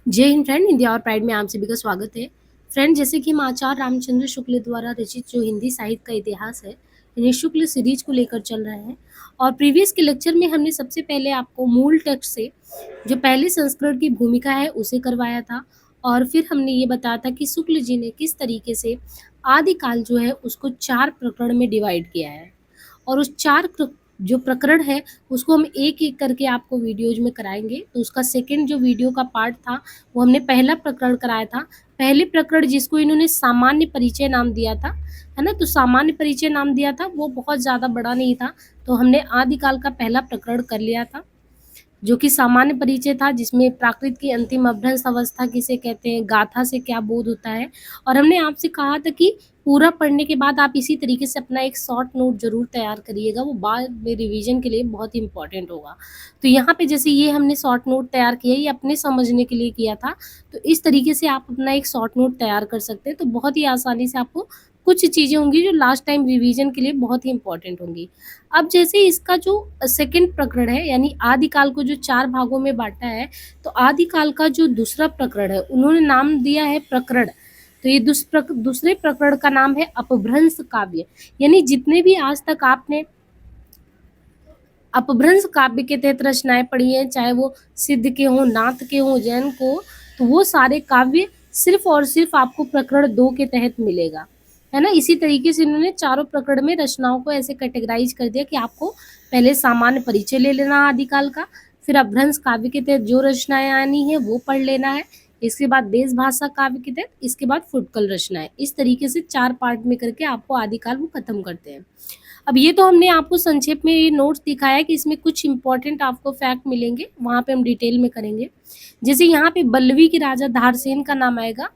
जय Hind friend, India और pride में आप सभी का स्वागत है। फ्रेंड, जैसे कि हम आचार्य रामचंद्र शुक्ल द्वारा रचित जो हिंदी साहित्य का इतिहास है, यानी शुक्ल सीरीज को लेकर चल रहे हैं। और प्रीवियस के लेक्चर में हमने सबसे पहले आपको मूल टेक्स्ट से जो पहले संस्करण की भूमिका है उसे करवाया था। और फिर हमने ये बताया था कि शुक्ल जी ने किस तरीके से आदिकाल जो है उसको 4 प्रकरण में डिवाइड किया है। और उस 4 जो प्रकरण है उसको हम एक-एक करके आपको वीडियोज में कराएंगे। तो उसका सेकंड जो वीडियो का पार्ट था वो हमने पहला प्रकरण कराया था। पहले प्रकरण जिसको इन्होंने सामान्य परिचय नाम दिया था, है ना? तो सामान्य परिचय नाम दिया था, वो बहुत ज़्यादा बड़ा नहीं था। तो हमने आदिकाल का पहला प्रकरण कर लिया था, जो कि सामान्य परिचय था, जिसमें प्राकृत की अंतिम अभ्रंश अवस्था किसे कहते हैं, गाथा से क्या बोध होता है। और हमने आपसे कहा था कि पूरा पढ़ने के बाद आप इसी तरीके से अपना एक शॉर्ट नोट जरूर तैयार करिएगा, वो बाद में रिवीजन के लिए बहुत इंपॉर्टेंट होगा। तो यहाँ पे जैसे ये हमने शॉर्ट नोट तैयार किया, ये अपने समझने के लिए किया था। तो इस तरीके से आप अपना एक शॉर्ट नोट तैयार कर सकते हैं, तो बहुत ही आसानी से आपको कुछ चीज़ें होंगी जो लास्ट टाइम रिवीजन के लिए बहुत ही इंपॉर्टेंट होंगी। अब जैसे इसका जो सेकंड प्रकरण है, यानी आदिकाल को जो 4 भागों में बांटा है, तो आदिकाल का जो दूसरा प्रकरण है उन्होंने नाम दिया है प्रकरण। तो ये दूसरे प्रकरण का नाम है अपभ्रंश काव्य। यानी जितने भी आज तक आपने अपभ्रंश काव्य के तहत रचनाएं पढ़ी हैं, चाहे वो सिद्ध के हों, नाथ के हों, जैन को, तो वो सारे काव्य सिर्फ और सिर्फ आपको प्रकरण 2 के तहत मिलेगा, है ना? इसी तरीके से इन्होंने चारों प्रकरण में रचनाओं को ऐसे कैटेगराइज कर दिया कि आपको पहले सामान्य परिचय ले लेना आदिकाल का, फिर अपभ्रंश काव्य के तहत जो रचनाएं आनी है वो पढ़ लेना है, इसके बाद देश भाषा काव्य के तहत, इसके बाद फुटकल रचनाएं। इस तरीके से 4 पार्ट में करके आपको आदिकाल वो खत्म करते हैं। अब ये तो हमने आपको संक्षेप में ये नोट्स दिखाया कि इसमें कुछ इंपॉर्टेंट आपको फैक्ट मिलेंगे, वहाँ पे हम डिटेल में करेंगे। जैसे यहाँ पे बल्लवी के राजा धारसेन का नाम आएगा।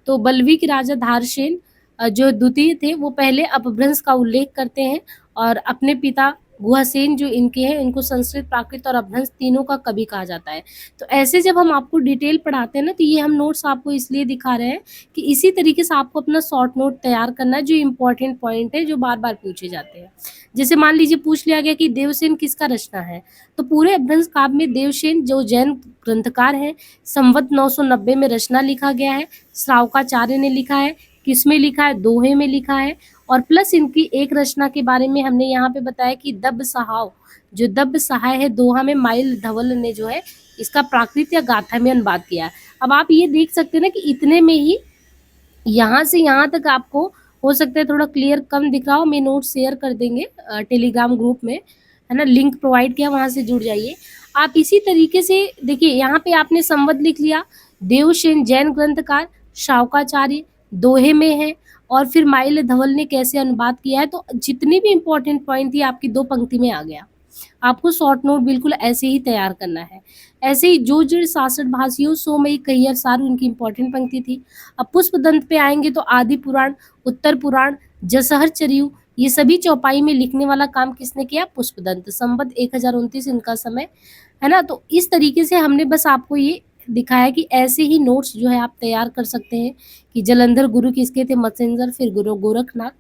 तो बल्लवी के राजा धारसेन जो द्वितीय थे, वो पहले अपभ्रंश का उल्लेख करते हैं और अपने पिता गुहासेन जो इनके हैं, इनको संस्कृत, प्राकृत और अपभ्रंश तीनों का कवि कहा जाता है। तो ऐसे जब हम आपको डिटेल पढ़ाते हैं ना, तो ये हम नोट्स आपको इसलिए दिखा रहे हैं कि इसी तरीके से आपको अपना शॉर्ट नोट तैयार करना है, जो इंपॉर्टेंट पॉइंट है, जो बार बार पूछे जाते हैं। जैसे मान लीजिए पूछ लिया गया कि देवसेन किसका रचना है, तो पूरे अपभ्रंश काव्य में देवसेन जो जैन ग्रंथकार हैं, संवत 990 में रचना लिखा गया है, श्रावकाचार्य ने लिखा है, किसमें लिखा है, दोहे में लिखा है। और प्लस इनकी एक रचना के बारे में हमने यहाँ पे बताया कि दब्ब सहाव, जो दब्ब सहाय है दोहा में, माइल धवल ने जो है इसका प्राकृत या गाथा में अनुवाद किया है। अब आप ये देख सकते हैं ना कि इतने में ही यहाँ से यहाँ तक आपको हो सकता है थोड़ा क्लियर कम दिख रहा हो, मैं नोट शेयर कर देंगे टेलीग्राम ग्रुप में, है ना? लिंक प्रोवाइड किया, वहाँ से जुड़ जाइए। आप इसी तरीके से देखिए, यहाँ पे आपने संवत लिख लिया, देवसेन जैन ग्रंथकार, शावकाचार्य दोहे में है, और फिर माइल धवल ने कैसे अनुवाद किया है। तो जितनी भी इंपॉर्टेंट पॉइंट थी आपकी 2 पंक्ति में आ गया। आपको शॉर्ट नोट बिल्कुल ऐसे ही तैयार करना है। ऐसे ही जो जड़ 66 भाषियों सो मई कहियर सार, उनकी इंपॉर्टेंट पंक्ति थी। अब पुष्पदंत पे आएंगे तो आदि पुराण, उत्तर पुराण, जसहर चरियु, ये सभी चौपाई में लिखने वाला काम किसने किया? पुष्पदंत। संवत 1029 इनका समय, है ना? तो इस तरीके से हमने बस आपको ये दिखाया कि ऐसे ही नोट्स जो है आप तैयार कर सकते हैं कि जलंधर गुरु किसके थे? मत्स्येंद्र, फिर गुरु गोरखनाथ।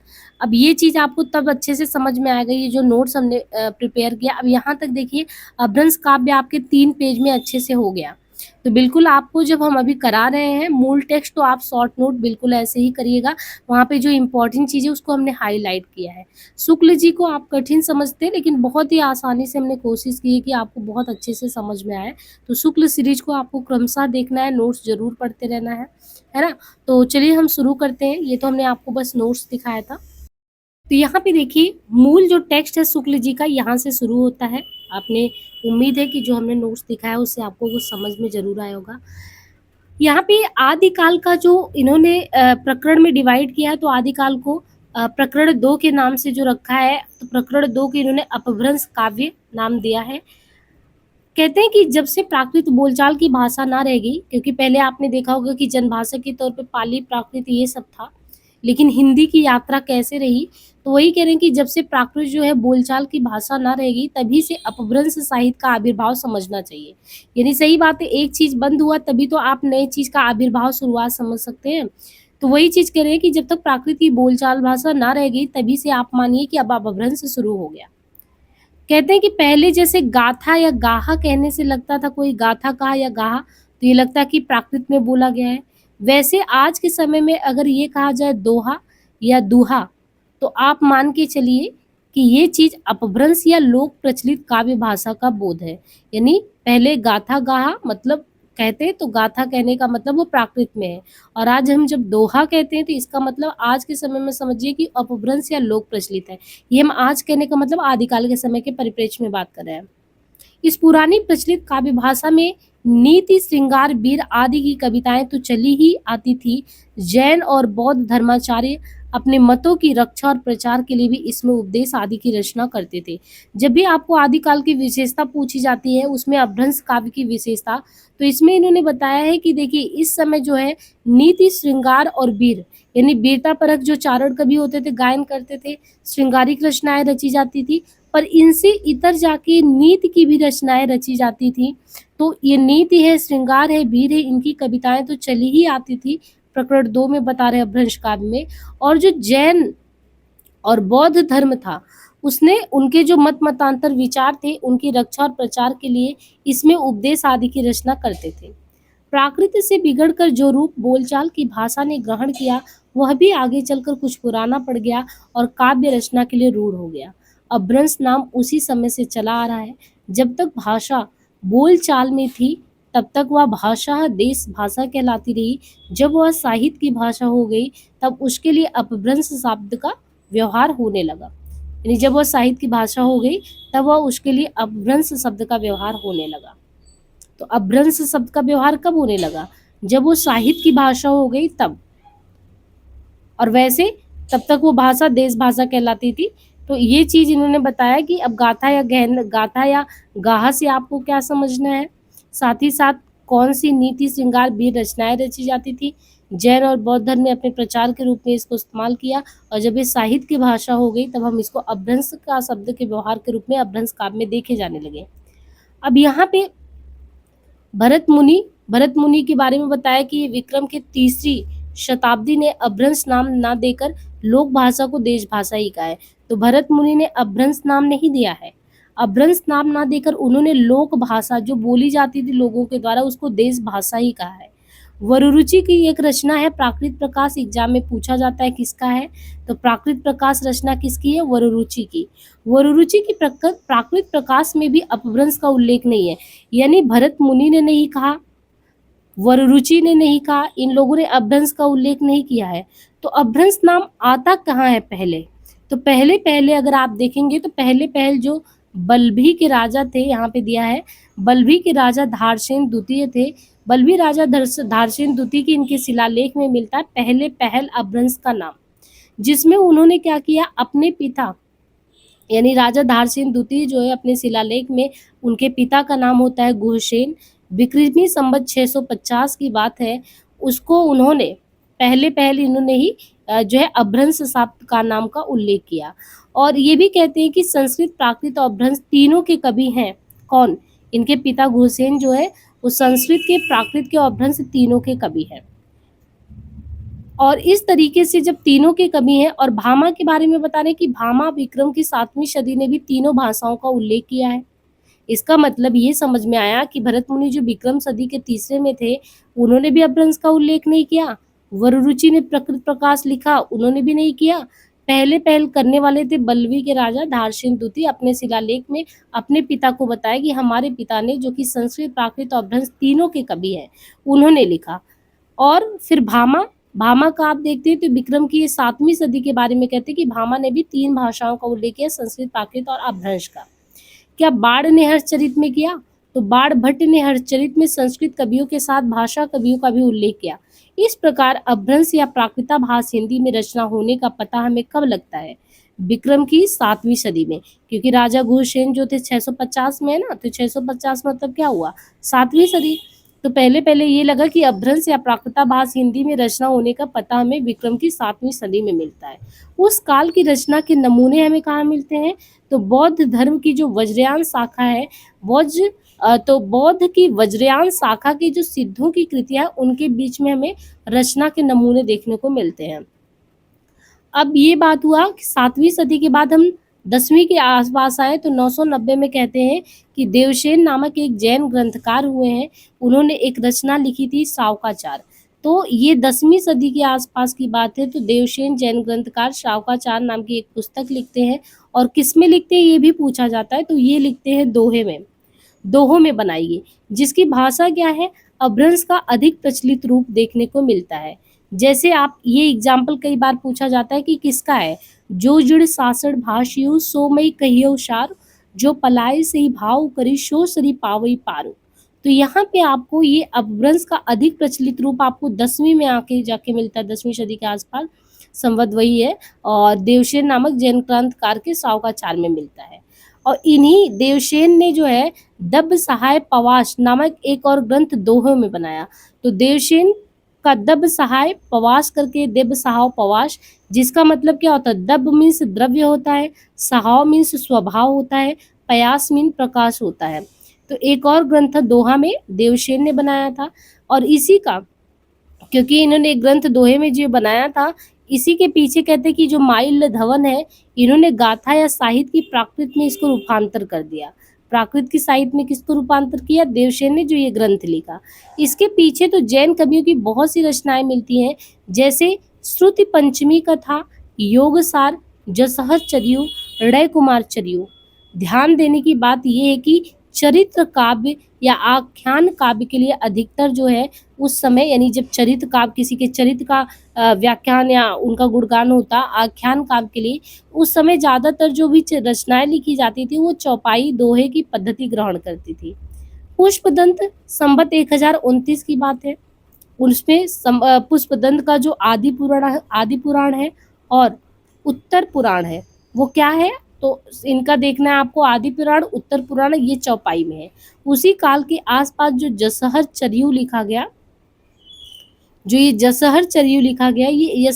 अब ये चीज़ आपको तब अच्छे से समझ में आएगा, ये जो नोट्स हमने प्रिपेयर किया। अब यहाँ तक देखिए, अपभ्रंश काव्य आपके 3 पेज में अच्छे से हो गया। तो बिल्कुल आपको जब हम अभी करा रहे हैं मूल टेक्स्ट, तो आप शॉर्ट नोट बिल्कुल ऐसे ही करिएगा। वहाँ पे जो इंपॉर्टेंट चीज़ है उसको हमने हाईलाइट किया है। शुक्ल जी को आप कठिन समझते हैं, लेकिन बहुत ही आसानी से हमने कोशिश की है कि आपको बहुत अच्छे से समझ में आए। तो शुक्ल सीरीज को आपको क्रमशः देखना है, नोट्स जरूर पढ़ते रहना है ना? तो चलिए हम शुरू करते हैं। ये तो हमने आपको बस नोट्स दिखाया था। तो यहाँ पे देखिए, मूल जो टेक्स्ट है शुक्ल जी का यहाँ से शुरू होता है। आपने, उम्मीद है कि जो हमने नोट्स दिखाया उससे आपको कुछ समझ में जरूर आया होगा। यहाँ पे आदिकाल का जो इन्होंने प्रकरण में डिवाइड किया है, तो आदिकाल को प्रकरण 2 के नाम से जो रखा है, तो प्रकरण 2 के इन्होंने अपभ्रंश काव्य नाम दिया है। कहते हैं कि जब से प्राकृत बोलचाल की भाषा ना रह गई, क्योंकि पहले आपने देखा होगा कि जनभाषा के तौर पे पाली, प्राकृत ये सब था, लेकिन हिंदी की यात्रा कैसे रही, तो वही कह रहे हैं कि जब से प्राकृत जो है बोलचाल की भाषा ना रहेगी, तभी से अपभ्रंश साहित्य का आविर्भाव समझना चाहिए। यानी सही बात है, एक चीज बंद हुआ तभी तो आप नई चीज का आविर्भाव शुरुआत समझ सकते हैं। तो वही चीज कह रहे हैं कि जब तक प्राकृत की बोलचाल भाषा ना रहेगी, तभी से आप मानिए कि अब अपभ्रंश शुरू हो गया। कहते हैं कि पहले जैसे गाथा या गाहा कहने से लगता था कोई गाथा कहा या गाहा, तो तो ये लगता है कि प्राकृत में बोला गया है। वैसे आज के समय में अगर ये कहा जाए दोहा या दूहा, तो आप मान के चलिए कि ये चीज़ अपभ्रंश या लोक प्रचलित काव्य भाषा का बोध है। यानी पहले गाथा गाहा मतलब कहते हैं, तो गाथा कहने का मतलब वो प्राकृत में है, और आज हम जब दोहा कहते हैं तो इसका मतलब आज के समय में समझिए कि अपभ्रंश या लोक प्रचलित है। ये हम आज कहने का मतलब आदिकाल के समय के परिप्रेक्ष्य में बात कर रहे हैं। इस पुरानी प्रचलित काव्य भाषा में नीति, श्रृंगार, वीर आदि की कविताएं तो चली ही आती थी। जैन और बौद्ध धर्माचार्य अपने मतों की रक्षा और प्रचार के लिए भी इसमें उपदेश आदि की रचना करते थे। जब भी आपको आदिकाल की विशेषता पूछी जाती है, उसमें अपभ्रंश काव्य की विशेषता, तो इसमें इन्होंने बताया है कि देखिए इस समय जो है नीति, श्रृंगार और वीर, यानी वीरता परक जो चारण कवि होते थे गायन करते थे, श्रृंगारिक रचनाएं रची जाती थी, पर इनसे इतर जाके नीति की भी रचनाएं रची जाती थी। तो ये नीति है, श्रृंगार है, वीर है, इनकी कविताएं तो चली ही आती थी, प्रकरण 2 में बता रहे अपभ्रंश काव्य में। और जो जैन और बौद्ध धर्म था, उसने उनके जो मत मतांतर विचार थे उनकी रक्षा और प्रचार के लिए इसमें उपदेश आदि की रचना करते थे। प्राकृत से बिगड़कर जो रूप बोलचाल की भाषा ने ग्रहण किया, वह भी आगे चलकर कुछ पुराना पड़ गया और काव्य रचना के लिए रूढ़ हो गया। अपभ्रंश नाम उसी समय से चला आ रहा है। जब तक भाषा बोलचाल में थी, तब तक वह भाषा देश भाषा कहलाती रही। जब वह साहित्य की भाषा हो गई, तब उसके लिए अपभ्रंश शब्द का व्यवहार होने लगा। यानी जब वह साहित्य की भाषा हो गई, तब वह उसके लिए अपभ्रंश शब्द का व्यवहार होने लगा। तो अपभ्रंश शब्द का व्यवहार कब होने लगा? जब वो साहित्य की भाषा हो गई तब। और वैसे तब तक वो भाषा देश भाषा कहलाती थी। तो ये चीज इन्होंने बताया कि अब गाथा या गाहा से आपको क्या समझना है, साथ ही साथ कौन सी नीति, श्रृंगार, वीर रचनाएं रची जाती थी। जैन और बौद्ध धर्म ने अपने प्रचार के रूप में इसको इस्तेमाल किया, और जब ये साहित्य की भाषा हो गई, तब हम इसको अपभ्रंश का शब्द के व्यवहार के रूप में अपभ्रंश काव्य में देखे जाने लगे। अब यहाँ पे भरत मुनि के बारे में बताया कि विक्रम के 3री शताब्दी ने अपभ्रंश नाम ना देकर लोक भाषा को देश भाषा ही कहा है। तो भरत मुनि ने अपभ्रंश नाम नहीं दिया है, अपभ्रंश नाम ना देकर उन्होंने लोक भाषा जो बोली जाती थी लोगों के द्वारा, उसको देश भाषा ही कहा है। वरुरुचि की एक रचना है प्राकृत प्रकाश, एग्जाम में पूछा जाता है किसका है, तो प्राकृत प्रकाश रचना किसकी है? वरुरुचि की। वरुरुचि की प्राकृत प्रकाश में भी अपभ्रंश का उल्लेख नहीं है। यानी भरत मुनि ने नहीं कहा, वरुरुचि ने नहीं कहा, इन लोगों ने अपभ्रंश का उल्लेख नहीं किया है। तो अपभ्रंश नाम आता कहाँ है पहले? तो पहले अगर आप देखेंगे तो पहले जो बल्भी के राजा थे, यहाँ पे दिया है, बल्भी के राजा धारसेन द्वितीय थे। बल्भी राजा धारसेन द्वितीय की इनके शिलालेख में मिलता है पहल अपभ्रंश का नाम, जिसमें उन्होंने क्या किया, अपने पिता यानी राजा धारसेन द्वितीय जो है, अपने शिलालेख में उनके पिता का नाम होता है गुहसेन। विक्रमी संवत 650 की बात है, उसको उन्होंने पहले इन्होंने ही जो है अपभ्रंश शब्द का नाम का उल्लेख किया। और ये भी कहते हैं कि संस्कृत, प्राकृत और अपभ्रंश तीनों के कवि हैं। कौन? इनके पिता गुहसेन जो है वो संस्कृत के, प्राकृत के और अपभ्रंश तीनों के कवि हैं। और इस तरीके से जब तीनों के कवि हैं, और भामा के बारे में बता रहे हैं कि भामा विक्रम की 7वीं सदी ने भी तीनों भाषाओं का उल्लेख किया है। इसका मतलब ये समझ में आया कि भरत मुनि जो विक्रम सदी के 3रे में थे, उन्होंने भी अपभ्रंश का उल्लेख नहीं किया। वरुरुचि ने प्रकृत प्रकाश लिखा, उन्होंने भी नहीं किया। पहल करने वाले थे बल्लवी के राजा धारसेन द्वितीय, अपने शिलालेख में अपने पिता को बताया कि हमारे पिता ने, जो कि संस्कृत, प्राकृत और अपभ्रंश तीनों के कवि हैं, उन्होंने लिखा। और फिर भामा का आप देखते हैं तो विक्रम की 7वीं सदी के बारे में कहते हैं कि भामा ने भी 3 भाषाओं का उल्लेख किया, संस्कृत, प्राकृत और अपभ्रंश का। क्या बाण ने हर्षचरित में किया? तो बाण भट्ट ने हर्षचरित में संस्कृत कवियों के साथ भाषा कवियों का भी उल्लेख किया। इस प्रकार अपभ्रंश या प्राकृताभास हिंदी में रचना होने का पता हमें कब लगता है? विक्रम की 7वीं सदी में, क्योंकि राजा गुहसेन जो थे 650 में है ना, तो 650 मतलब क्या हुआ? 7वीं सदी। तो पहले ये लगा कि अपभ्रंश या प्राकृताभास हिंदी में रचना होने का पता हमें विक्रम की 7वीं सदी में मिलता है। उस काल की रचना के नमूने हमें कहाँ मिलते हैं? तो बौद्ध धर्म की जो वज्रयान शाखा है, बौद्ध की वज्रयान शाखा की जो सिद्धों की कृतियां, उनके बीच में हमें रचना के नमूने देखने को मिलते हैं। अब ये बात हुआ कि 7वीं सदी के बाद हम 10वीं के आसपास आए तो 990 में कहते हैं कि देवसेन नामक एक जैन ग्रंथकार हुए हैं, उन्होंने एक रचना लिखी थी शावकाचार। तो ये 10वीं सदी के आसपास की बात है। तो देवसेन जैन ग्रंथकार शावकाचार नाम की एक पुस्तक लिखते हैं, और किस में लिखते हैं ये भी पूछा जाता है, तो ये लिखते हैं दोहे में, दोहों में बनाई गई, जिसकी भाषा क्या है, अपभ्रंश का अधिक प्रचलित रूप देखने को मिलता है। जैसे आप ये एग्जाम्पल कई बार पूछा जाता है कि किसका है, जो जुड़ सासड़ भाषियु सो मई कहियो सार, जो पलाय सही भाव करी सो सरी पावई पारो। तो यहाँ पे आपको ये अपभ्रंश का अधिक प्रचलित रूप आपको 10वीं में आके जाके मिलता है, 10वीं सदी के आसपास, संवत वही है, और देवसेन नामक जैन क्रांतिकार के शावकाचार में मिलता है। और इन्हीं देवसेन ने जो है दब सहाय पवाश नामक एक और ग्रंथ दोहों में बनाया। तो देवसेन का दब सहाय पवाश करके देव सहाव पवाश, जिसका मतलब क्या होता है, दब मीन्स द्रव्य होता है, सहाव मीन्स स्वभाव होता है, पयास मीन प्रकाश होता है। तो एक और ग्रंथ दोहा में देवसेन ने बनाया था, और इसी का, क्योंकि इन्होंने एक ग्रंथ दोहे में जो बनाया था, इसी के पीछे कहते हैं कि जो माइल्ड धवन है, इन्होंने गाथा या साहित्य की प्राकृत में इसको रूपांतर कर दिया। प्राकृत की साहित्य में किसको रूपांतर किया, देवसेन ने जो ये ग्रंथ लिखा। इसके पीछे तो जैन कवियों की बहुत सी रचनाएं मिलती हैं, जैसे श्रुति पंचमी कथा, योगसार, जसहर चर्यु, हृदय कुमार चर्यु। ध्यान देने की बात यह है कि चरित्र काव्य या आख्यान काव्य के लिए अधिकतर जो है उस समय, यानी जब चरित्र काव्य, किसी के चरित्र का व्याख्यान या उनका गुणगान होता आख्यान काव्य के लिए, उस समय ज्यादातर जो भी रचनाएं लिखी जाती थी वो चौपाई दोहे की पद्धति ग्रहण करती थी। पुष्पदंत संवत 1029 की बात है, उसमें पुष्पदंत का जो आदि पुराण है और उत्तर पुराण है, वो क्या है, तो इनका देखना है आपको, आदि पुराण उत्तर पुराण ये चौपाई में है। उसी काल के आसपास जो जसहर चर्यु लिखा गया, जो ये जसहर चर्यु लिखा गया, ये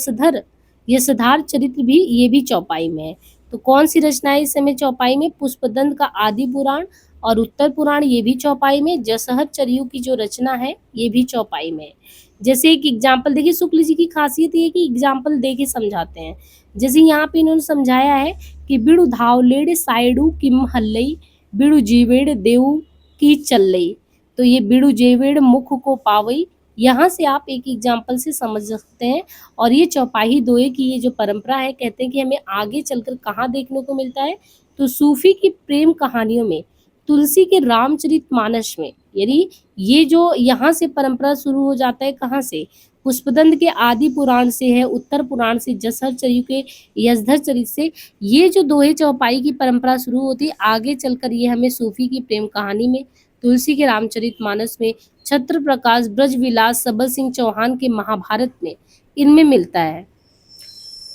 यशधार चरित्र भी, ये भी चौपाई में है। तो कौन सी रचनाएं इस समय चौपाई में, पुष्पदंत का आदि पुराण और उत्तर पुराण ये भी चौपाई में, जसहर चर्यु की जो रचना है ये भी चौपाई में है। जैसे एक एग्जाम्पल देखिए, शुक्ल जी की खासियत ये है कि एग्जाम्पल दे के समझाते हैं। जैसे यहाँ पे इन्होंने समझाया है कि बिड़ु धावलेड़ साइडू किम हल्लई, बिड़ु जीवेड़ देऊ की चल्लई। तो ये बिड़ु जेवेड़ मुख को पावई, यहाँ से आप एक एग्जाम्पल से समझ सकते हैं। और ये चौपाई दोहे की ये जो परंपरा है, कहते हैं कि हमें आगे चलकर कहाँ देखने को मिलता है, तो सूफी की प्रेम कहानियों में, तुलसी के रामचरितमानस में। यानी ये जो यहाँ से परंपरा शुरू हो जाता है, कहाँ से, पुष्पदंत के आदि पुराण से है, उत्तर पुराण से, जसहर चर्यु के यशधर चरित से, ये जो दोहे चौपाई की परंपरा शुरू होती है, आगे चलकर ये हमें सूफी की प्रेम कहानी में, तुलसी के रामचरितमानस में, छत्र प्रकाश ब्रज विलास सबल सिंह चौहान के महाभारत में, इनमें मिलता है।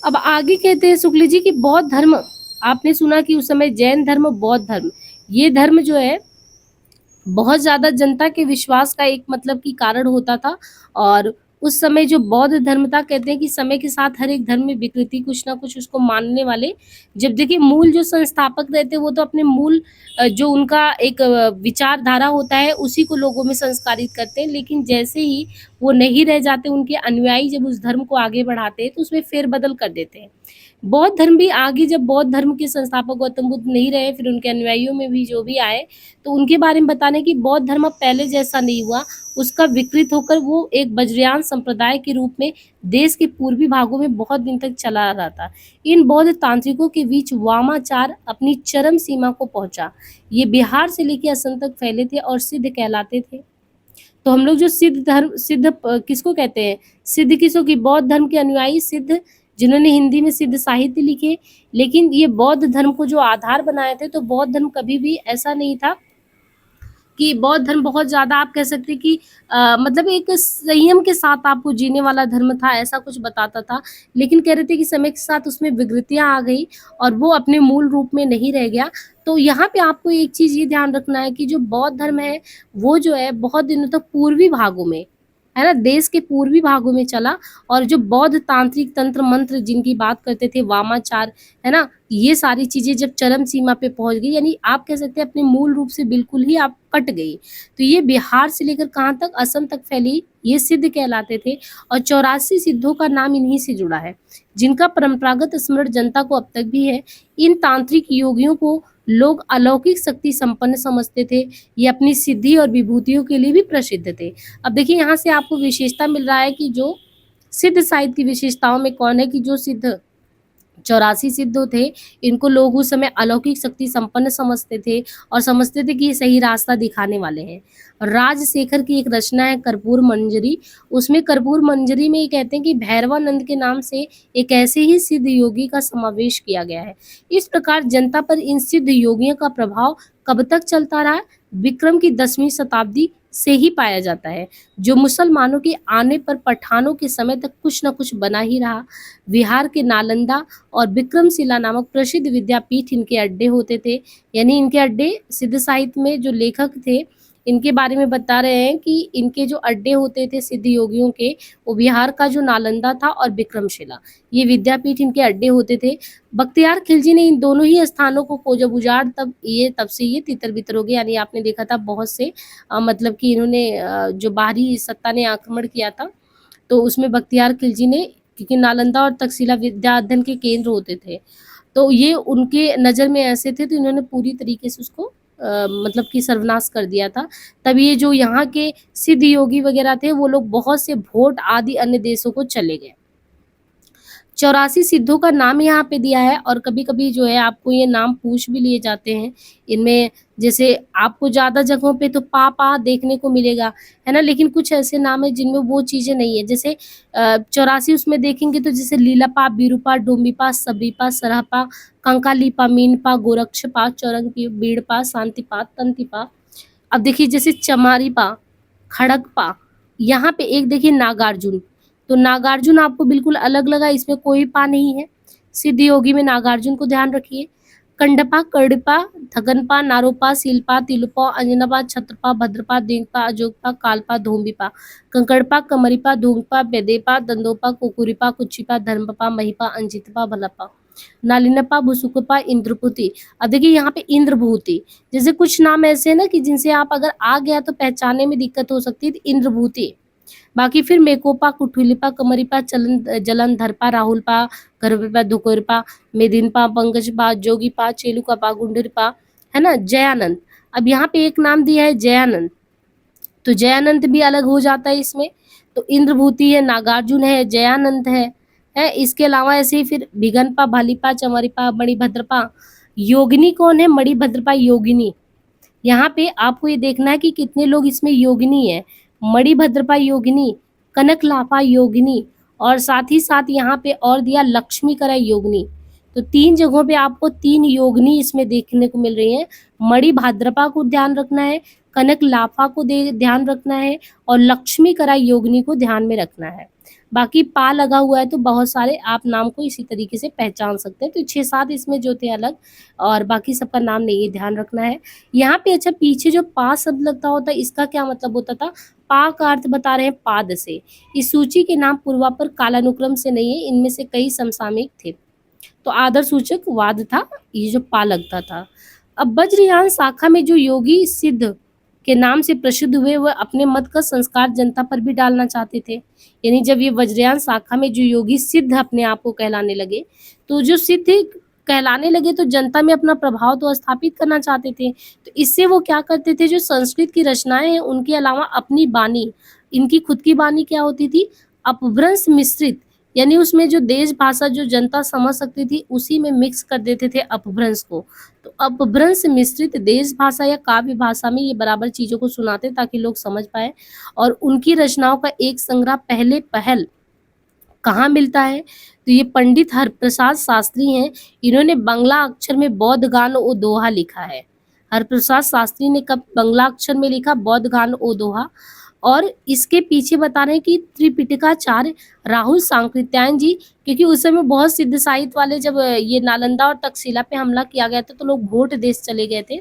अब आगे कहते हैं शुक्ल जी की बौद्ध धर्म, आपने सुना कि उस समय जैन धर्म, बौद्ध धर्म, ये धर्म जो है बहुत ज्यादा जनता के विश्वास का एक मतलब की कारण होता था। और उस समय जो बौद्ध धर्म था, कहते हैं कि समय के साथ हर एक धर्म में विकृति, कुछ ना कुछ उसको मानने वाले, जब देखिए मूल जो संस्थापक रहते हैं वो तो अपने मूल जो उनका एक विचारधारा होता है उसी को लोगों में संस्कारित करते हैं, लेकिन जैसे ही वो नहीं रह जाते, उनके अनुयायी जब उस धर्म को आगे बढ़ाते हैं तो उसमें फेरबदल कर देते हैं। बौद्ध धर्म भी आगे, जब बौद्ध धर्म के संस्थापक गौतम बुद्ध नहीं रहे, फिर उनके अनुयायियों में भी जो भी आए, तो उनके बारे में बताने कि बौद्ध धर्म अब पहले जैसा नहीं हुआ, उसका विकृत होकर वो एक वज्रयान संप्रदाय के रूप में देश के पूर्वी भागों में बहुत दिन तक चला रहा था। इन बौद्ध तांत्रिकों के बीच वामाचार अपनी चरम सीमा को पहुंचा। ये बिहार से लेकर असम तक फैले थे और सिद्ध कहलाते थे। तो हम लोग जो सिद्ध धर्म, सिद्ध किसको कहते हैं, सिद्ध किसको की, बौद्ध धर्म के अनुयायी सिद्ध, जिन्होंने हिंदी में सिद्ध साहित्य लिखे। लेकिन ये बौद्ध धर्म को जो आधार बनाए थे, तो बौद्ध धर्म कभी भी ऐसा नहीं था कि बौद्ध धर्म बहुत ज्यादा, आप कह सकते कि मतलब एक संयम के साथ आपको जीने वाला धर्म था, ऐसा कुछ बताता था। लेकिन कह रहे थे कि समय के साथ उसमें विकृतियां आ गई और वो अपने मूल रूप में नहीं रह गया। तो यहाँ पे आपको एक चीज ये ध्यान रखना है कि जो बौद्ध धर्म है वो जो है बहुत दिनों तक पूर्वी भागों में, है ना, देश के पूर्वी भागों में चला। और जो बौद्ध तांत्रिक तंत्र मंत्र जिनकी बात करते थे, वामाचार, है ना, ये सारी चीज़ें जब चरम सीमा पे पहुँच गई, यानी आप कह सकते हैं अपने मूल रूप से बिल्कुल ही आप कट गई। तो ये बिहार से लेकर कहाँ तक, असम तक फैली, ये सिद्ध कहलाते थे और 84 सिद्धों का नाम इन्हीं से जुड़ा है, जिनका परंपरागत स्मरण जनता को अब तक भी है। इन तांत्रिक योगियों को लोग अलौकिक शक्ति संपन्न समझते थे। ये अपनी सिद्धि और विभूतियों के लिए भी प्रसिद्ध थे। अब देखिए यहाँ से आपको विशेषता मिल रहा है कि जो सिद्ध साहित्य की विशेषताओं में कौन है कि जो सिद्ध 84 सिद्धों थे, इनको लोग उस समय अलौकिक शक्ति संपन्न समझते थे और समझते थे कि ये सही रास्ता दिखाने वाले हैं। राजशेखर की एक रचना है कर्पूर मंजरी, उसमें कर्पूर मंजरी में ये कहते हैं कि भैरवानंद के नाम से एक ऐसे ही सिद्ध योगी का समावेश किया गया है। इस प्रकार जनता पर इन सिद्ध योगियों का प्रभाव कब तक चलता रहा? विक्रम की 10वीं शताब्दी से ही पाया जाता है, जो मुसलमानों के आने पर पठानों के समय तक कुछ न कुछ बना ही रहा। बिहार के नालंदा और विक्रमशिला नामक प्रसिद्ध विद्यापीठ इनके अड्डे होते थे, यानी इनके अड्डे सिद्ध साहित्य में जो लेखक थे इनके बारे में बता रहे हैं कि इनके जो अड्डे होते थे सिद्ध योगियों के, वो बिहार का जो नालंदा था और विक्रमशिला, ये विद्यापीठ इनके अड्डे होते थे। बख्तियार खिलजी ने इन दोनों ही स्थानों को जब उजाड़ तब से ये तितर बितर हो गए, यानी आपने देखा था बहुत से मतलब कि इन्होंने जो बाहरी सत्ता ने आक्रमण किया था, तो उसमें बख्तियार खिलजी ने, क्योंकि नालंदा और तक्षशिला विद्या अध्ययन के केंद्र होते थे, तो ये उनके नज़र में ऐसे थे, तो इन्होंने पूरी तरीके से उसको मतलब कि सर्वनाश कर दिया था। तब ये जो यहाँ के सिद्ध योगी वगैरह थे वो लोग बहुत से भोट आदि अन्य देशों को चले गए। 84 सिद्धों का नाम यहाँ पे दिया है और कभी-कभी जो है आपको ये नाम पूछ भी लिए जाते हैं। इनमें जैसे आपको ज़्यादा जगहों पे तो पा देखने को मिलेगा, है ना? लेकिन कुछ ऐसे नाम हैं जिनमें वो चीज़ें नहीं है। जैसे 84 उसमें देखेंगे तो जैसे लीलापा, बीरूपा, डोम्बीपा, सबरीपा, सरहपा, कंकालीपा, मीनपा, गोरक्षपा, चौरंगी, बीड़पा, शांतिपा, तंतिपा। अब देखिए जैसे चमारीपा, खड़गपा, यहाँ पे एक देखिए नागार्जुन, तो नागार्जुन आपको बिल्कुल अलग लगा, इसमें कोई पा नहीं है। सिद्ध योगी में नागार्जुन को ध्यान रखिए। कंडपा, कर्डपा, थगनपा, नारोपा, सीलपा, तिलपा, अंजनपा, छत्रपा, भद्रपा, दिंगपा, अजोगपा, कालपा, धोम्बिपा, कंकड़पा, कमरिपा, धूंगपा, बेदेपा, दंदोपा, कुकुरिपा, कुचिपा, धर्मपा, महिपा, अंजितपा, भलपा, नालिनपा, भुसुकपा, इंद्रपुति। अब देखिए यहाँ पे इंद्रभूति, जैसे कुछ नाम ऐसे हैं ना कि जिनसे आप अगर आ गया तो पहचानने में दिक्कत हो सकती है, तो इंद्रभूति। बाकी फिर मेकोपा, कुठुलिपा, कमरिपा, जलंधरपा, राहुलपा, गर्भपा, धुकोरपा, मेदिनपा, पंकजपा, जोगीपा, चेलुकापा, गुंडरपा, है ना? जयानंद। अब यहाँ पे एक नाम दिया है जयानंद, तो जयानंद भी अलग हो जाता है इसमें। तो इंद्रभूति है, नागार्जुन है, जयानंद है। इसके अलावा ऐसे ही फिर भिगनपा, भालीपा, चमरीपा, मणिभद्रपा। योगिनी कौन है? मणिभद्रपा योगिनी। यहाँ पे आपको ये देखना है कि कितने लोग इसमें योगिनी है। मणिभद्रपा योगिनी, कनकलापा योगिनी और साथ ही साथ यहाँ पे और दिया लक्ष्मीकरा योगिनी। तो 3 जगहों पे आपको 3 योगिनी इसमें देखने को मिल रही हैं। मणिभद्रपा को ध्यान रखना है, कनकलापा को ध्यान रखना है और लक्ष्मीकरा योगिनी को ध्यान में रखना है। बाकी पा लगा हुआ है तो बहुत सारे आप नाम को इसी तरीके से पहचान सकते हैं। तो 6-7 इसमें जो थे अलग और बाकी सबका नाम नहीं, ये ध्यान रखना है। यहाँ पे अच्छा पीछे जो पा शब्द लगता होता है इसका क्या मतलब होता था? पा का अर्थ बता रहे हैं पाद से। इस सूची के नाम पूर्वापर कालानुक्रम से नहीं है, इनमें से कई समसामयिक थे। तो आदर सूचक वाद था, ये जो पा लगता था। अब वज्रयान शाखा में जो योगी सिद्ध के नाम से प्रसिद्ध हुए, वह अपने मत का संस्कार जनता पर भी डालना चाहते थे। यानी जब ये वज्रयान शाखा में जो योगी सिद्ध अपने आप को कहलाने लगे, तो जो सिद्ध कहलाने लगे तो जनता में अपना प्रभाव तो स्थापित करना चाहते थे। तो इससे वो क्या करते थे, जो संस्कृत की रचनाएं हैं उनके अलावा अपनी बानी, इनकी खुद की बानी क्या होती थी? अपभ्रंश मिश्रित, यानी उसमें जो देश भाषा जो जनता समझ सकती थी उसी में मिक्स कर देते थे अपभ्रंश को। तो अपभ्रंश मिश्रित देश भाषा या काव्य भाषा में ये बराबर चीजों को सुनाते ताकि लोग समझ पाए। और उनकी रचनाओं का एक संग्रह पहले पहल कहाँ मिलता है? तो ये पंडित हरप्रसाद शास्त्री हैं, इन्होंने बांग्ला अक्षर में बौद्ध गान ओ दोहा लिखा है। हरप्रसाद शास्त्री ने कब बांग्ला अक्षर में लिखा बौद्ध गान ओ दोहा? और इसके पीछे बता रहे हैं कि त्रिपिटकाचार्य राहुल सांकृत्यायन जी, क्योंकि उस समय बहुत सिद्ध साहित्य वाले, जब ये नालंदा और तक्षशिला पे हमला किया गया था तो लोग भोट देश चले गए थे,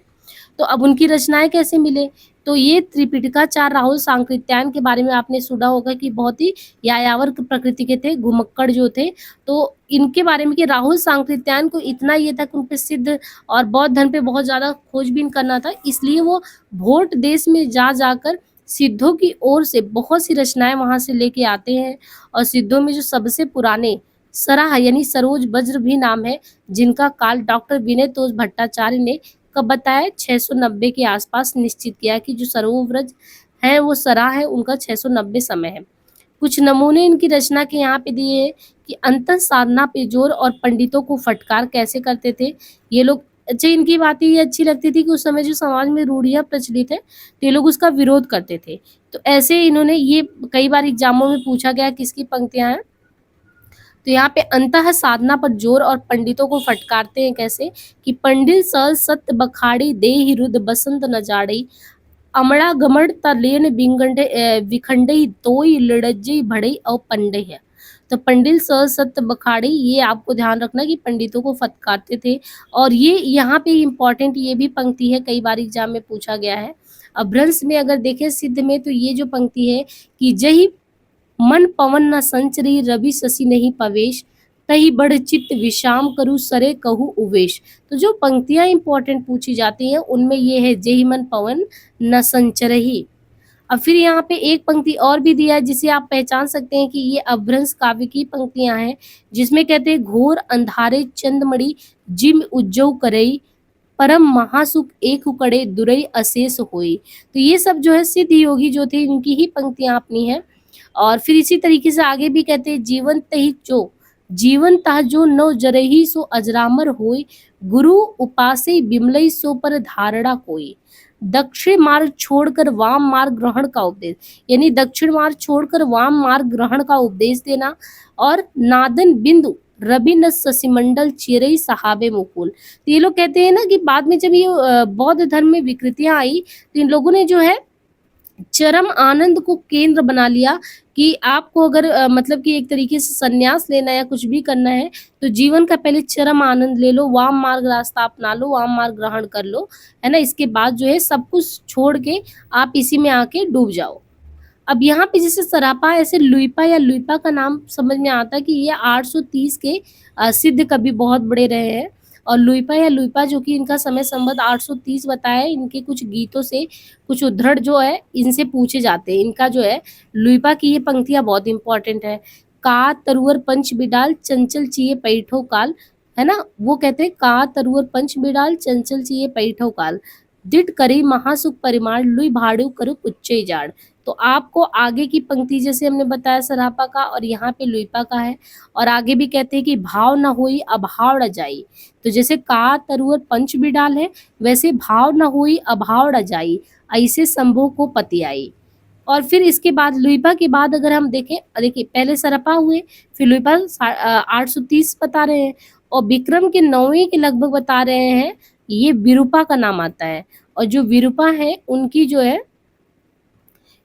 तो अब उनकी रचनाएँ कैसे मिले? तो ये त्रिपिटकाचार्य राहुल सांकृत्यायन के बारे में आपने सुना होगा कि बहुत ही यायावर प्रकृति के थे, घुमक्कड़ जो थे। तो इनके बारे में कि राहुल सांकृत्यायन को इतना ये था कि उन पे सिद्ध और बौद्ध धर्म पे बहुत ज़्यादा खोजबीन करना था, इसलिए वो भोट देश में जा जाकर सिद्धों की ओर से बहुत सी रचनाएँ वहाँ से लेके आते हैं। और सिद्धों में जो सबसे पुराने सराह यानी सरोज वज्र भी नाम है, जिनका काल डॉक्टर विनय तोष भट्टाचार्य ने कब बताया 690 के आसपास निश्चित किया कि जो सरोव्रज है वो सराह है, उनका 690 समय है। कुछ नमूने इनकी रचना के यहाँ पे दिए हैं कि अंतः साधना पे जोर और पंडितों को फटकार कैसे करते थे ये लोग। अच्छा, इनकी बातें ये अच्छी लगती थी कि उस समय जो समाज में रूढ़ियाँ प्रचलित है तो ये लोग उसका विरोध करते थे। तो ऐसे इन्होंने ये कई बार एग्जामों में पूछा गया किसकी पंक्तियां हैं। तो यहाँ पे अंतः साधना पर जोर और पंडितों को फटकारते हैं कैसे कि पंडित सहज सत्य बखाड़ी देहि रुद बसंत न जाड़ई अमड़ा गमड़ तलेन बिंगंडे विखंडई तोई लड़जई भड़ई और पंडे है। तो पंडित सहज सत्य बखाड़ी, ये आपको ध्यान रखना कि पंडितों को फटकारते थे। और ये यहाँ पे इम्पोर्टेंट ये भी पंक्ति है, कई बार एग्जाम में पूछा गया है। अभ्रंश में अगर देखें सिद्ध में तो ये जो पंक्ति है कि जही मन पवन न संचरी रवि शशि नहीं पवेश तही बढ़ चित्त विश्राम करू सरे कहू उवेश। तो जो पंक्तियां इंपॉर्टेंट पूछी जाती हैं उनमें ये है जही मन पवन न संचरही। अब फिर यहाँ पे एक पंक्ति और भी दिया है जिसे आप पहचान सकते हैं कि ये अभ्रंश काव्य की पंक्तियां हैं, जिसमें कहते हैं घोर अंधारे चंदमणि जिम उज्जव करई परम महासुख एक उकड़े दुरई अशेष होई। तो ये सब जो है सिद्ध योगी जो थे इनकी ही पंक्तियां अपनी हैं। और फिर इसी तरीके से आगे भी कहते हैं जीवन तही जो जीवन तह जो नौ जरही सो अजरामर होय गुरु उपासे बिमलई सो पर धारणा कोई। दक्षिण मार्ग छोड़कर वाम मार्ग ग्रहण का उपदेश, यानी दक्षिण मार्ग छोड़कर वाम मार्ग ग्रहण का उपदेश देना। और नादन बिंदु रवि न शशिमंडल चिरई सहाबे मुकुल। तो ये लोग कहते हैं ना कि बाद में जब ये बौद्ध धर्म में विकृतियां आई तो इन लोगों ने जो है चरम आनंद को केंद्र बना लिया कि आपको अगर मतलब कि एक तरीके से संन्यास लेना है या कुछ भी करना है तो जीवन का पहले चरम आनंद ले लो, वाम मार्ग रास्ता अपना लो, वाम मार्ग ग्रहण कर लो, है ना। इसके बाद जो है सब कुछ छोड़ के आप इसी में आके डूब जाओ। अब यहाँ पे जैसे सरापा ऐसे लुइपा या लुइपा का नाम समझ में आता है कि ये 830 के सिद्ध कवि बहुत बड़े रहे हैं। और लुइपा या लुइपा जो कि इनका समय संबंध 830 बताया है, इनके कुछ गीतों से कुछ उद्धरण जो है इनसे पूछे जाते हैं। इनका जो है लुइपा की ये पंक्तियां बहुत इंपॉर्टेंट है। का तरुअर पंच बिडाल चंचल चिए पैठो काल, है ना। वो कहते हैं का तरुअर पंच बिडाल चंचल चिए पैठो काल दिट करी महासुख परिमाण लुई भाड़ू करू पुच्चे जाड़। तो आपको आगे की पंक्ति जैसे हमने बताया सरापा का और यहाँ पे लुइपा का है। और आगे भी कहते हैं कि भाव न होई अभाव न जाई। तो जैसे का तरुअर पंच बिडाल है वैसे भाव न होई अभाव न जाई ऐसे संभव को पति आई। और फिर इसके बाद लुइपा के बाद अगर हम देखें, देखिए पहले सरपा हुए, फिर लुइपा 830 बता रहे हैं और विक्रम के 9वें के लगभग बता रहे हैं, ये विरूपा का नाम आता है। और जो विरूपा है उनकी जो है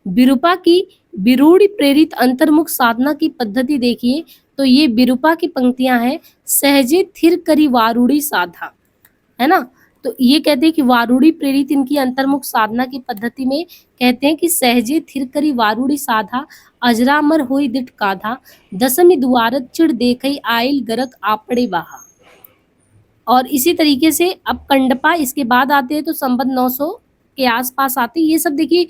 विरूपा की विरूढ़ी प्रेरित अंतर्मुख साधना की पद्धति देखिए तो ये विरूपा की पंक्तियां हैं। सहजे थिर करी वारूढ़ी साधा, है ना। तो ये कहते हैं कि वारूढ़ी प्रेरित इनकी अंतर्मुख साधना की पद्धति में कहते हैं कि सहजे थिर करी वारूढ़ी साधा अजरामर होई दिट काधा दसमी दुआरत चिड़ देखई आयल गरक आपड़े बाहा। और इसी तरीके से अब कंडपा इसके बाद आते हैं तो संबत 900 के आसपास आते हैं। ये सब देखिए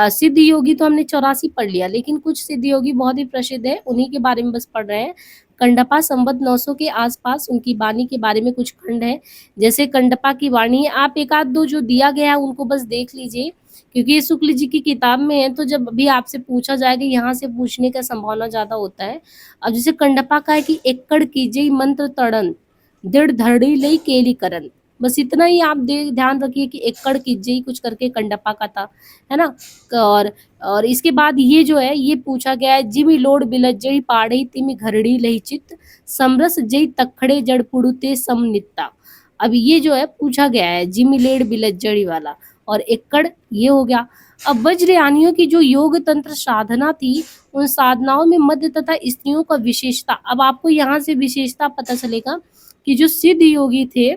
सिद्ध योगी तो हमने 84 पढ़ लिया, लेकिन कुछ सिद्ध योगी बहुत ही प्रसिद्ध है उन्हीं के बारे में बस पढ़ रहे हैं। कंडपा संबत 900 के आसपास उनकी वाणी के बारे में कुछ खंड है। जैसे कंडपा की वाणी है, आप एक आध दो जो दिया गया है उनको बस देख लीजिए क्योंकि ये शुक्ल जी की किताब में है। तो जब भी आपसे पूछा जाएगा यहाँ से पूछने का संभावना ज्यादा होता है। अब जैसे कंडपा का है कि एकड़ कीजिए मंत्र तड़न दृढ़ धड़ी लई केली करन। बस इतना ही आप ध्यान रखिए कि एकड़ कीजिए कुछ करके कंडपा का था, है ना। और इसके बाद ये जो है ये पूछा गया है जिमी लोड बिलज जई पाड़ई तिमी घरड़ी लही चित्त समरस जई तखड़े जड़ पुड़ुते समनित्ता। अब ये जो है पूछा गया है जिमी लेड बिलज जड़ी वाला और एकड़ ये हो गया। अब वज्रयानियों की जो योग तंत्र साधना थी उन साधनाओं में मध्य तथा स्त्रियों का विशेषता। अब आपको यहाँ से विशेषता पता चलेगा कि जो सिद्ध योगी थे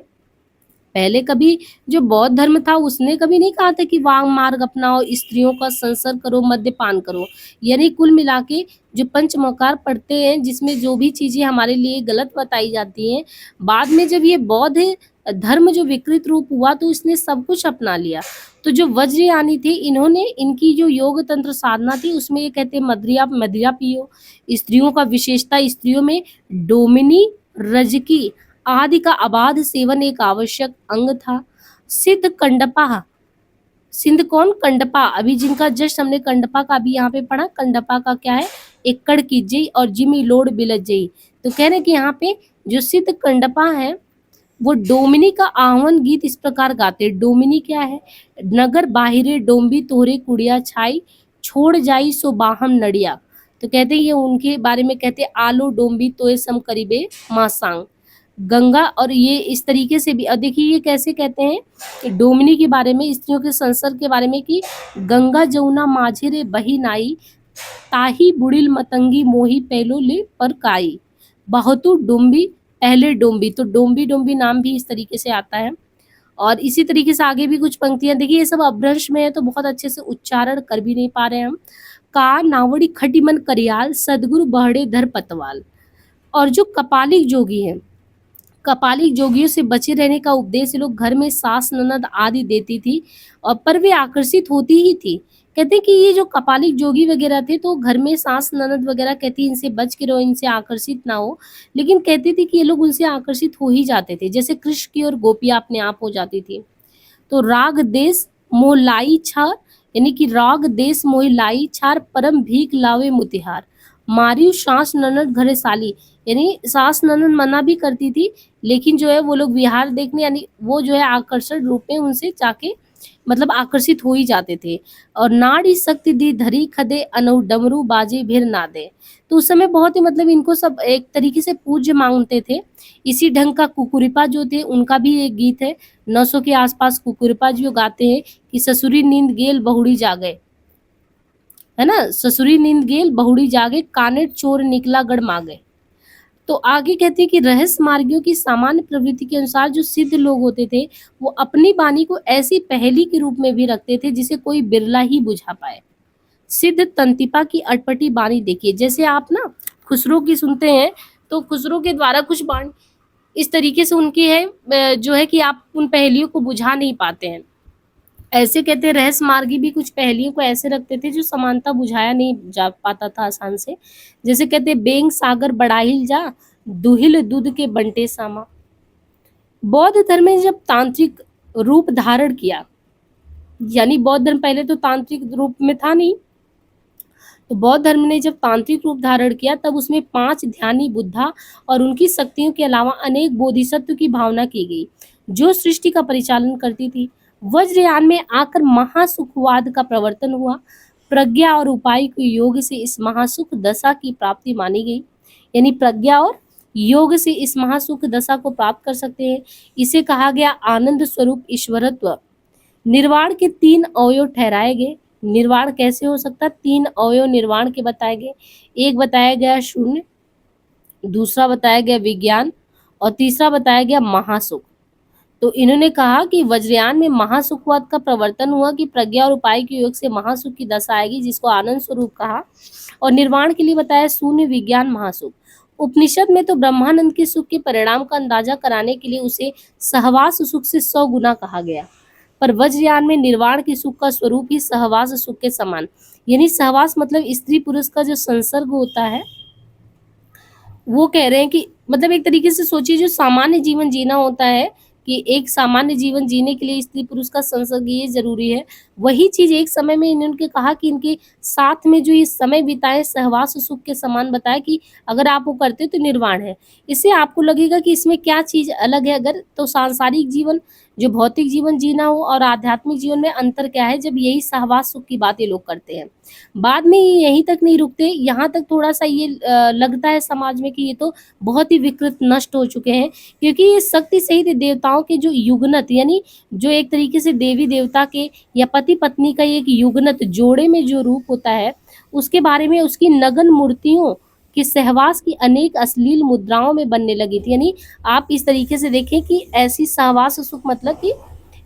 पहले कभी जो बौद्ध धर्म था उसने कभी नहीं कहा था कि वाम मार्ग अपनाओ, स्त्रियों का संसर्ग करो, मद्यपान करो। यानी कुल मिला के जो पंचमकार पढ़ते हैं जिसमें जो भी चीजें हमारे लिए गलत बताई जाती हैं, बाद में जब ये बौद्ध धर्म जो विकृत रूप हुआ तो इसने सब कुछ अपना लिया। तो जो वज्रयानी थे इन्होंने इनकी जो योग तंत्र साधना थी उसमें ये कहते हैं मदिरा मदिरा पियो, स्त्रियों का विशेषता स्त्रियों में डोमिनी, रजकी आदि का अबाध सेवन एक आवश्यक अंग था। सिद्ध कंडपा, सिंध कौन, कंडपा, अभी जिनका जस्ट हमने कंडपा का अभी यहाँ पे पढ़ा, कंडपा का क्या है, एकड़ कीजिए और जिमी लोड बिलज जई। तो कह रहे कि यहाँ पे जो सिद्ध कंडपा है वो डोमिनी का आह्वान गीत इस प्रकार गाते। डोमिनी क्या है, नगर बाहिरे डोम्बी तोहरे कुड़िया छाई, छोड़ जाई सो बाहम नड़िया। तो कहते हैं ये उनके बारे में कहते हैं, आलो डोम्बी तोए सम करीबे मासांग, गंगा। और ये इस तरीके से भी, और देखिए ये कैसे कहते हैं कि डोमिनी के बारे में, स्त्रियों के संसर्ग के बारे में, कि गंगा जमुना माझे रे बही नाई, ताही बुड़िल मतंगी मोही पहलो ले पर काई, बहुतु डोम्बी पहले डोम्बी। तो डोम्बी डोम्बी नाम भी इस तरीके से आता है। और इसी तरीके से आगे भी कुछ पंक्तियां, देखिए ये सब अपभ्रंश में है तो बहुत अच्छे से उच्चारण कर भी नहीं पा रहे हैं हम। का नावड़ी खटीमन करियाल, सदगुरु बहड़े धर पतवाल। और जो कपालिक जोगी हैं, कपालिक जोगियों से बचे रहने का उपदेश ये लोग घर में सास ननद आदि देती थी, और पर वे आकर्षित होती ही थी। कहते कि ये जो कपालिक जोगी वगैरह थे तो घर में सास ननद वगैरह कहती इनसे बच के रहो, इनसे आकर्षित ना हो, लेकिन कहती थी कि ये लोग उनसे आकर्षित हो ही जाते थे, जैसे कृष्ण की और गोपियां अपने आप हो जाती थी। तो राग देश मोहलाई छार, यानी कि राग देश मोहलाई छार, परम भीख लावे मुतिहार, मारियो सास ननद घरे साली। यानी सास ननद मना भी करती थी, लेकिन जो है वो लोग विहार देखने, यानी वो जो है आकर्षण रूप में उनसे जाके मतलब आकर्षित हो ही जाते थे। और नाड़ी शक्ति दी धरी खदे, अनु डमरू बाजे भीर नादे। तो उस समय बहुत ही मतलब इनको सब एक तरीके से पूज्य मानते थे। इसी ढंग का कुकुरिपा जो थे उनका भी एक गीत है, 900 के आसपास कुकुरिपा जो गाते हैं कि ससुरी नींद गेल बहुड़ी जागे, है ना, ससुरी नींद गेल बहुड़ी जागे, कानेट चोर निकला गढ़ मागे। तो आगे कहते हैं कि रहस्य मार्गियों की सामान्य प्रवृत्ति के अनुसार जो सिद्ध लोग होते थे वो अपनी वाणी को ऐसी पहेली के रूप में भी रखते थे जिसे कोई बिरला ही बुझा पाए। सिद्ध तंतिपा की अटपटी वाणी देखिए, जैसे आप ना खुसरो की सुनते हैं तो खुसरो के द्वारा कुछ वाणी इस तरीके से उनकी है जो है कि आप उन पहेलियों को बुझा नहीं पाते हैं। ऐसे कहते हैं रहस्य मार्गी भी कुछ पहेलियों को ऐसे रखते थे जो समानता बुझाया नहीं जा पाता था आसान से। जैसे कहते हैं, बेंग सागर बढ़ाहिल जा, दुहिल दूध के बंटे सामा। बौद्ध धर्म ने जब तांत्रिक रूप धारण किया, यानी बौद्ध धर्म पहले तो तांत्रिक रूप में था नहीं, तो बौद्ध धर्म ने जब तांत्रिक रूप धारण किया तब उसमें 5 ध्यानी बुद्धा और उनकी शक्तियों के अलावा अनेक बोधिसत्व की भावना की गई जो सृष्टि का परिचालन करती थी। वज्रयान में आकर महासुखवाद का प्रवर्तन हुआ। प्रज्ञा और उपाय के योग से इस महासुख दशा की प्राप्ति मानी गई, यानी प्रज्ञा और योग से इस महासुख दशा को प्राप्त कर सकते हैं। इसे कहा गया आनंद स्वरूप ईश्वरत्व। निर्वाण के 3 अवयव ठहराए गए। निर्वाण कैसे हो सकता, 3 अवयव निर्वाण के बताए गए। एक बताया गया शून्य, दूसरा बताया गया विज्ञान, और तीसरा बताया गया महासुख। तो इन्होंने कहा कि वज्रयान में महासुखवाद का प्रवर्तन हुआ कि प्रज्ञा और उपाय के योग से महासुख की दशा आएगी जिसको आनंद स्वरूप कहा, और निर्वाण के लिए बताया शून्य, विज्ञान, महासुख। उपनिषद में तो ब्रह्मानंद के सुख के परिणाम का अंदाजा कराने के लिए उसे सहवास सुख से 100 गुना कहा गया, पर वज्रयान में निर्वाण के सुख का स्वरूप ही सहवास सुख के समान, यानी सहवास मतलब स्त्री पुरुष का जो संसर्ग होता है, वो कह रहे हैं कि मतलब एक तरीके से सोचिए जो सामान्य जीवन जीना होता है कि एक सामान्य जीवन जीने के लिए स्त्री पुरुष का संसर्ग ये जरूरी है, वही चीज एक समय में इन्होंने कहा कि इनके साथ में जो ये समय बिताए सहवास सुख के समान बताया कि अगर आप वो करते तो निर्वाण है। इससे आपको लगेगा कि इसमें क्या चीज अलग है, अगर तो सांसारिक जीवन जो भौतिक जीवन जीना हो और आध्यात्मिक जीवन में अंतर क्या है, जब यही सहवास सुख की बात ये लोग करते हैं। बाद में ये यहीं तक नहीं रुकते, यहाँ तक थोड़ा सा ये लगता है समाज में कि ये तो बहुत ही विकृत नष्ट हो चुके हैं, क्योंकि ये शक्ति सहित देवताओं के जो युगनत, यानी जो एक तरीके से देवी देवता के या पति पत्नी का एक युगनत जोड़े में जो रूप होता है उसके बारे में, उसकी नगन मूर्तियों कि सहवास की अनेक अश्लील मुद्राओं में बनने लगी थी। यानी आप इस तरीके से देखें कि ऐसी सहवास सुख मतलब कि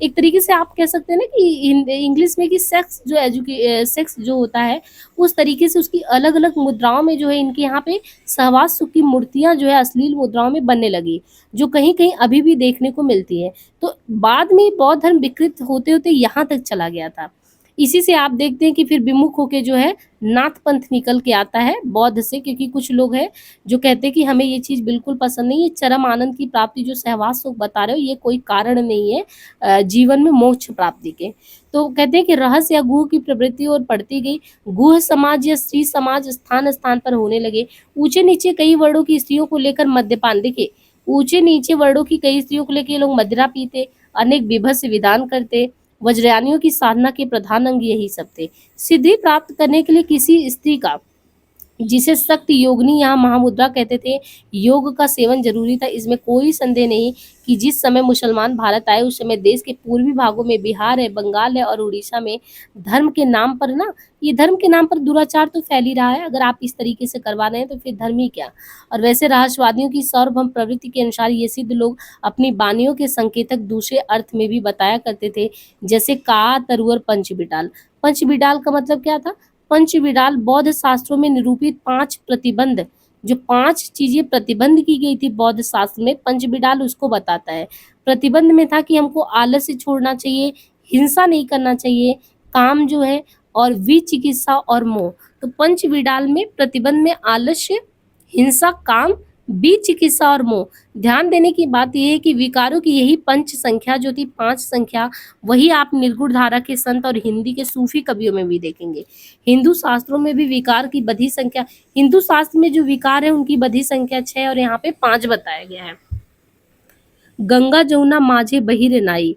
एक तरीके से आप कह सकते हैं ना कि इंग्लिश में कि सेक्स जो होता है उस तरीके से उसकी अलग अलग मुद्राओं में जो है इनके यहाँ पे सहवास सुख की मूर्तियां जो है अश्लील मुद्राओं में बनने लगी, जो कहीं कहीं अभी भी देखने को मिलती है। तो बाद में बौद्ध धर्म विकृत होते होते यहाँ तक चला गया था। इसी से आप देखते हैं कि फिर विमुख होके जो है नाथ पंथ निकल के आता है बौद्ध से, क्योंकि कुछ लोग हैं जो कहते हैं कि हमें ये चीज बिल्कुल पसंद नहीं, ये चरम आनंद की प्राप्ति जो सहवास सुख बता रहे हो ये कोई कारण नहीं है जीवन में मोक्ष प्राप्ति के। तो कहते हैं कि रहस्य या गुह की प्रवृत्ति और बढ़ती गई, गुह समाज या स्त्री समाज स्थान स्थान पर होने लगे। ऊंचे नीचे कई वर्णों की स्त्रियों को लेकर मद्यपान, देखिए ऊंचे नीचे वर्णों की कई स्त्रियों को लेकर ये लोग मदिरा पीते, अनेक विभत्स विधान करते। वज्रयानियों की साधना के प्रधान अंग यही सब थे। सिद्धि प्राप्त करने के लिए किसी स्त्री का, जिसे सख्त योगिनी यहाँ महामुद्रा कहते थे, योग का सेवन जरूरी था। इसमें कोई संदेह नहीं कि जिस समय मुसलमान भारत आए उस समय देश के पूर्वी भागों में बिहार है, बंगाल है और उड़ीसा में धर्म के नाम पर ना, ये धर्म के नाम पर दुराचार तो फैल ही रहा है। अगर आप इस तरीके से करवा रहे हैं तो फिर धर्म ही क्या। और वैसे रहस्यवादियों की सार्वभौम प्रवृत्ति के अनुसार ये सिद्ध लोग अपनी वाणियों के संकेतक दूसरे अर्थ में भी बताया करते थे, जैसे का, तरु और पंच बिडाल। पंच बिडाल का मतलब क्या था? पंचविडाल बौद्ध शास्त्रों में निरूपित 5 प्रतिबंध, जो 5 चीजें प्रतिबंध की गई थी बौद्ध शास्त्र में, पंचविडाल उसको बताता है। प्रतिबंध में था कि हमको आलस्य छोड़ना चाहिए, हिंसा नहीं करना चाहिए, काम जो है, और विचिकित्सा और मोह। तो पंचविडाल में प्रतिबंध में आलस्य, हिंसा, काम, विचिकित्सा और मोह। ध्यान देने की बात यह है कि विकारों की यही पंच संख्या जो थी, 5 संख्या, वही आप निर्गुण धारा के संत और हिंदी के सूफी कवियों में भी देखेंगे। हिंदू शास्त्रों में भी विकार की बधी संख्या, हिंदू शास्त्र में जो विकार है उनकी बधी संख्या 6 और यहाँ पे 5 बताया गया है। गंगा जमुना माझे बहिर नाई,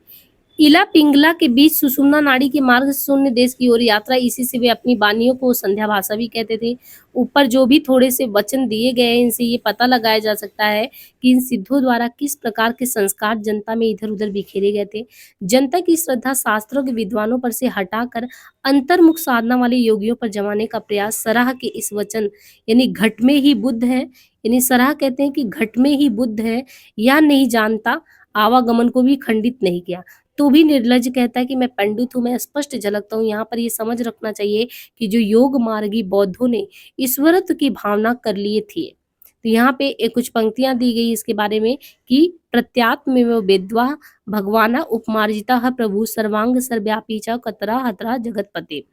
इला पिंगला के बीच सुषुम्ना नाड़ी के मार्ग से शून्य देश की ओर यात्रा, इसी से वे अपनी वाणियों को संध्या भाषा भी कहते थे। ऊपर जो भी थोड़े से वचन दिए गए हैं इनसे ये पता लगाया जा सकता है कि इन सिद्धों द्वारा किस प्रकार के संस्कार जनता में इधर उधर बिखेरे गए थे। जनता की श्रद्धा शास्त्रों के विद्वानों पर से हटाकर अंतर्मुख साधना वाले योगियों पर जमाने का प्रयास सराह के इस वचन, यानी घट में ही बुद्ध है, यानी सराह कहते हैं कि घट में ही बुद्ध है, या नहीं जानता, आवागमन को भी खंडित नहीं किया। तो भी निर्लज कहता है कि मैं पंडित हूँ, मैं स्पष्ट झलकता हूँ। यहाँ पर ये समझ रखना चाहिए कि जो योग मार्गी बौद्धों ने ईश्वरत्व की भावना कर लिए थे। तो यहाँ पे कुछ पंक्तियां दी गई इसके बारे में कि प्रत्यात्म में वेद्वा भगवाना उपमार्जिता प्रभु सर्वांग सर्व्यापी च कतरा हतरा जगतपते।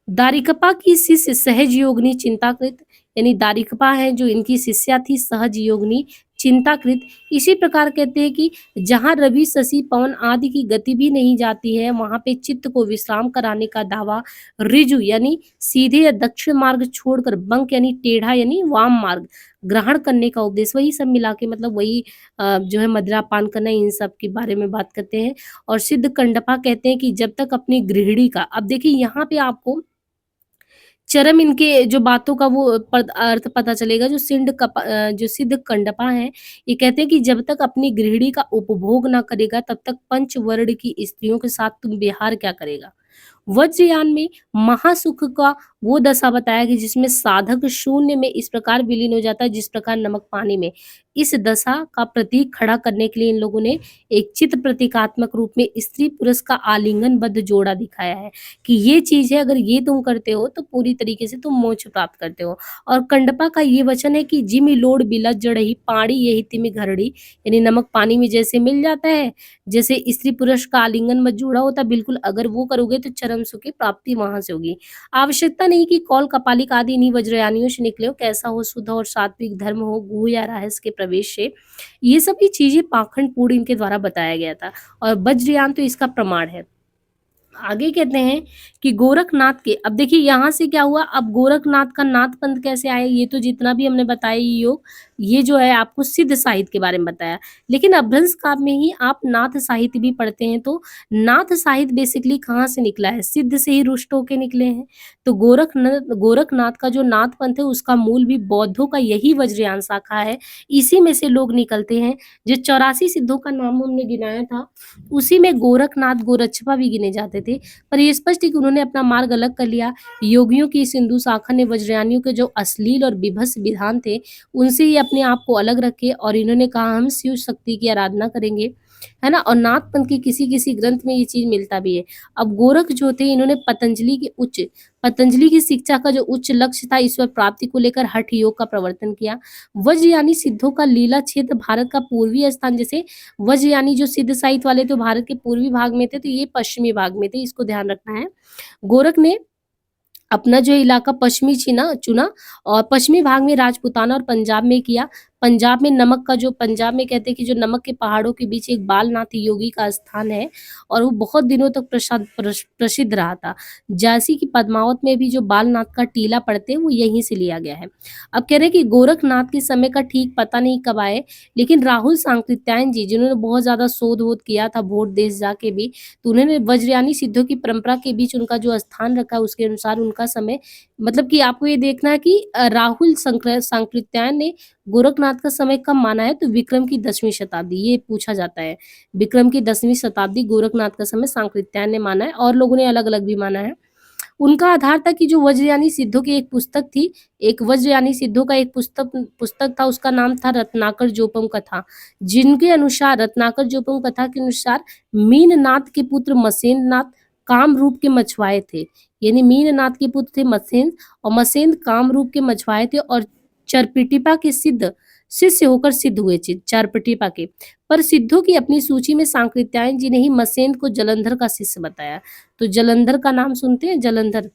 दारिकपा की शिष्य सहज योगिनी चिंताकृत, यानी दारिकपा है जो इनकी शिष्या थी सहज योगिनी चिंताकृत। इसी प्रकार कहते हैं कि जहाँ रवि शशि पवन आदि की गति भी नहीं जाती है वहां पे चित्त को विश्राम कराने का दावा ऋजु यानी सीधे या दक्षिण मार्ग छोड़कर बंक यानी टेढ़ा यानी वाम मार्ग ग्रहण करने का उपदेश, वही सब मिला के मतलब वही जो है मदिरा पान करना, इन सब के बारे में बात करते हैं। और सिद्ध कंडपा कहते हैं कि जब तक अपनी गृहिणी का, अब देखिए यहाँ पे आपको चरम इनके जो बातों का वो अर्थ पता चलेगा। जो सिद्ध कंडपा है ये कहते हैं कि जब तक अपनी गृहिणी का उपभोग ना करेगा तब तक पंचवर्ण की स्त्रियों के साथ तुम विहार क्या करेगा। वज्रयान में महासुख का वो दशा बताया कि जिसमें साधक शून्य में इस प्रकार विलीन हो जाता है जिस प्रकार नमक पानी में। इस दशा का प्रतीक खड़ा करने के लिए इन लोगों ने एक चित्र प्रतीकात्मक रूप में स्त्री पुरुष का आलिंगनबद्ध जोड़ा दिखाया है कि ये चीज है, अगर ये तुम करते हो तो पूरी तरीके से तुम मोक्ष प्राप्त करते हो। और कंडपा का ये वचन है कि जिमि लोड बिलज जड़ही पाड़ी यही तिमि घरड़ी, यानी नमक पानी में जैसे मिल जाता है, जैसे स्त्री पुरुष का आलिंगन मत जोड़ा होता, बिल्कुल अगर वो करोगे तो चरम सुख की प्राप्ति वहां से होगी। आवश्यकता नहीं कि कौल कपालिक आदि इन्हीं वज्रयानियों से निकले हो, कैसा हो शुद्ध और सात्विक धर्म हो गुह या रहस्य के प्रवेश से, ये सभी चीजें पाखंड पूर्ण इनके द्वारा बताया गया था और वज्रयान तो इसका प्रमाण है। आगे कहते हैं कि गोरखनाथ के, अब देखिए यहाँ से क्या हुआ, अब गोरखनाथ का नाथ पंथ कैसे आया, ये तो जितना भी हमने बताया ये योग, ये जो है आपको सिद्ध साहित्य के बारे में बताया। लेकिन अभ्रंश काव्य में ही आप नाथ साहित्य भी पढ़ते हैं तो नाथ साहित्य बेसिकली कहाँ से निकला है, सिद्ध से ही रुष्ट होके निकले हैं। तो गोरखनाथ का जो नाथ पंथ है उसका मूल भी बौद्धों का यही वज्रयान शाखा है। इसी में से लोग निकलते हैं। जो 84 सिद्धों का नाम हमने गिनाया था उसी में गोरखनाथ गोरक्षपा भी गिने जाते थे। थे, पर ये स्पष्ट है कि उन्होंने अपना मार्ग अलग कर लिया। योगियों की सिंधु शाखा ने वज्रयानियों के जो अश्लील और विभत्स विधान थे, उनसे ये अपने आप को अलग रखे और इन्होंने कहा हम शिव शक्ति की आराधना करेंगे, है ना? और नाथपंथ के किसी-किसी ग्रंथ में ये चीज़ मिलता भी है। अब गोरख जो थे इन्होंने पतंजलि की शिक्षा का जो उच्च लक्ष्य था ईश्वर प्राप्ति को लेकर हठ योग का प्रवर्तन किया। वज्रयानी सिद्धों का लीला क्षेत्र भारत का पूर्वी स्थान, जैसे वज्रयानी जो सिद्ध साहित्य वाले तो भारत के पूर्वी भाग में थे, तो ये पश्चिमी भाग में थे, इसको ध्यान रखना है। गोरख ने अपना जो इलाका पश्चिमी चुना चुना और पश्चिमी भाग में राजपूताना और पंजाब में किया। पंजाब में कहते हैं कि जो नमक के पहाड़ों के बीच एक बालनाथ योगी का स्थान है और वो बहुत दिनों तक प्रसिद्ध रहा था। झांसी की पद्मावत में भी जो बालनाथ का टीला पड़ते हैं वो यहीं से लिया गया है। अब कह रहे हैं कि गोरखनाथ के समय का ठीक पता नहीं कब आए, लेकिन राहुल सांकृत्यायन जी जिन्होंने बहुत ज्यादा शोध वोध किया था भोट देश जाके भी, तो उन्होंने वज्रयानी सिद्धों की परंपरा के बीच उनका जो स्थान रखा उसके अनुसार उनका समय, मतलब कि आपको ये देखना है कि राहुल सांकृत्यायन ने गोरखनाथ का समय कब माना है, तो विक्रम की 10वीं शताब्दी, ये पूछा जाता है। विक्रम की 10वीं शताब्दी गोरखनाथ का समय सांकृत्यायन ने माना है और लोगों ने अलग-अलग भी माना है। उनका आधार था कि जो वज्रयानी सिद्धों की एक पुस्तक थी, एक वज्रयानी सिद्धों का एक पुस्तक था, उसका नाम था रत्नाकर जोपम कथा, जिनके अनुसार रत्नाकर जोपम कथा के अनुसार मीननाथ के पुत्र मसेंद्रनाथ कामरूप के मछुआरे थे। यानी मीननाथ के पुत्र थे मसेंद्र और मसेंद्र कामरूप के मछुआरे थे और चरपिटिपा के शिष्य होकर सिद्ध हुए थे चारपटिपा के। पर सिद्धों की अपनी सूची में सांकृत्यायन जी ने ही मसेंद्र को जलंधर का शिष्य बताया। तो जलंधर का नाम सुनते हैं, जलंधर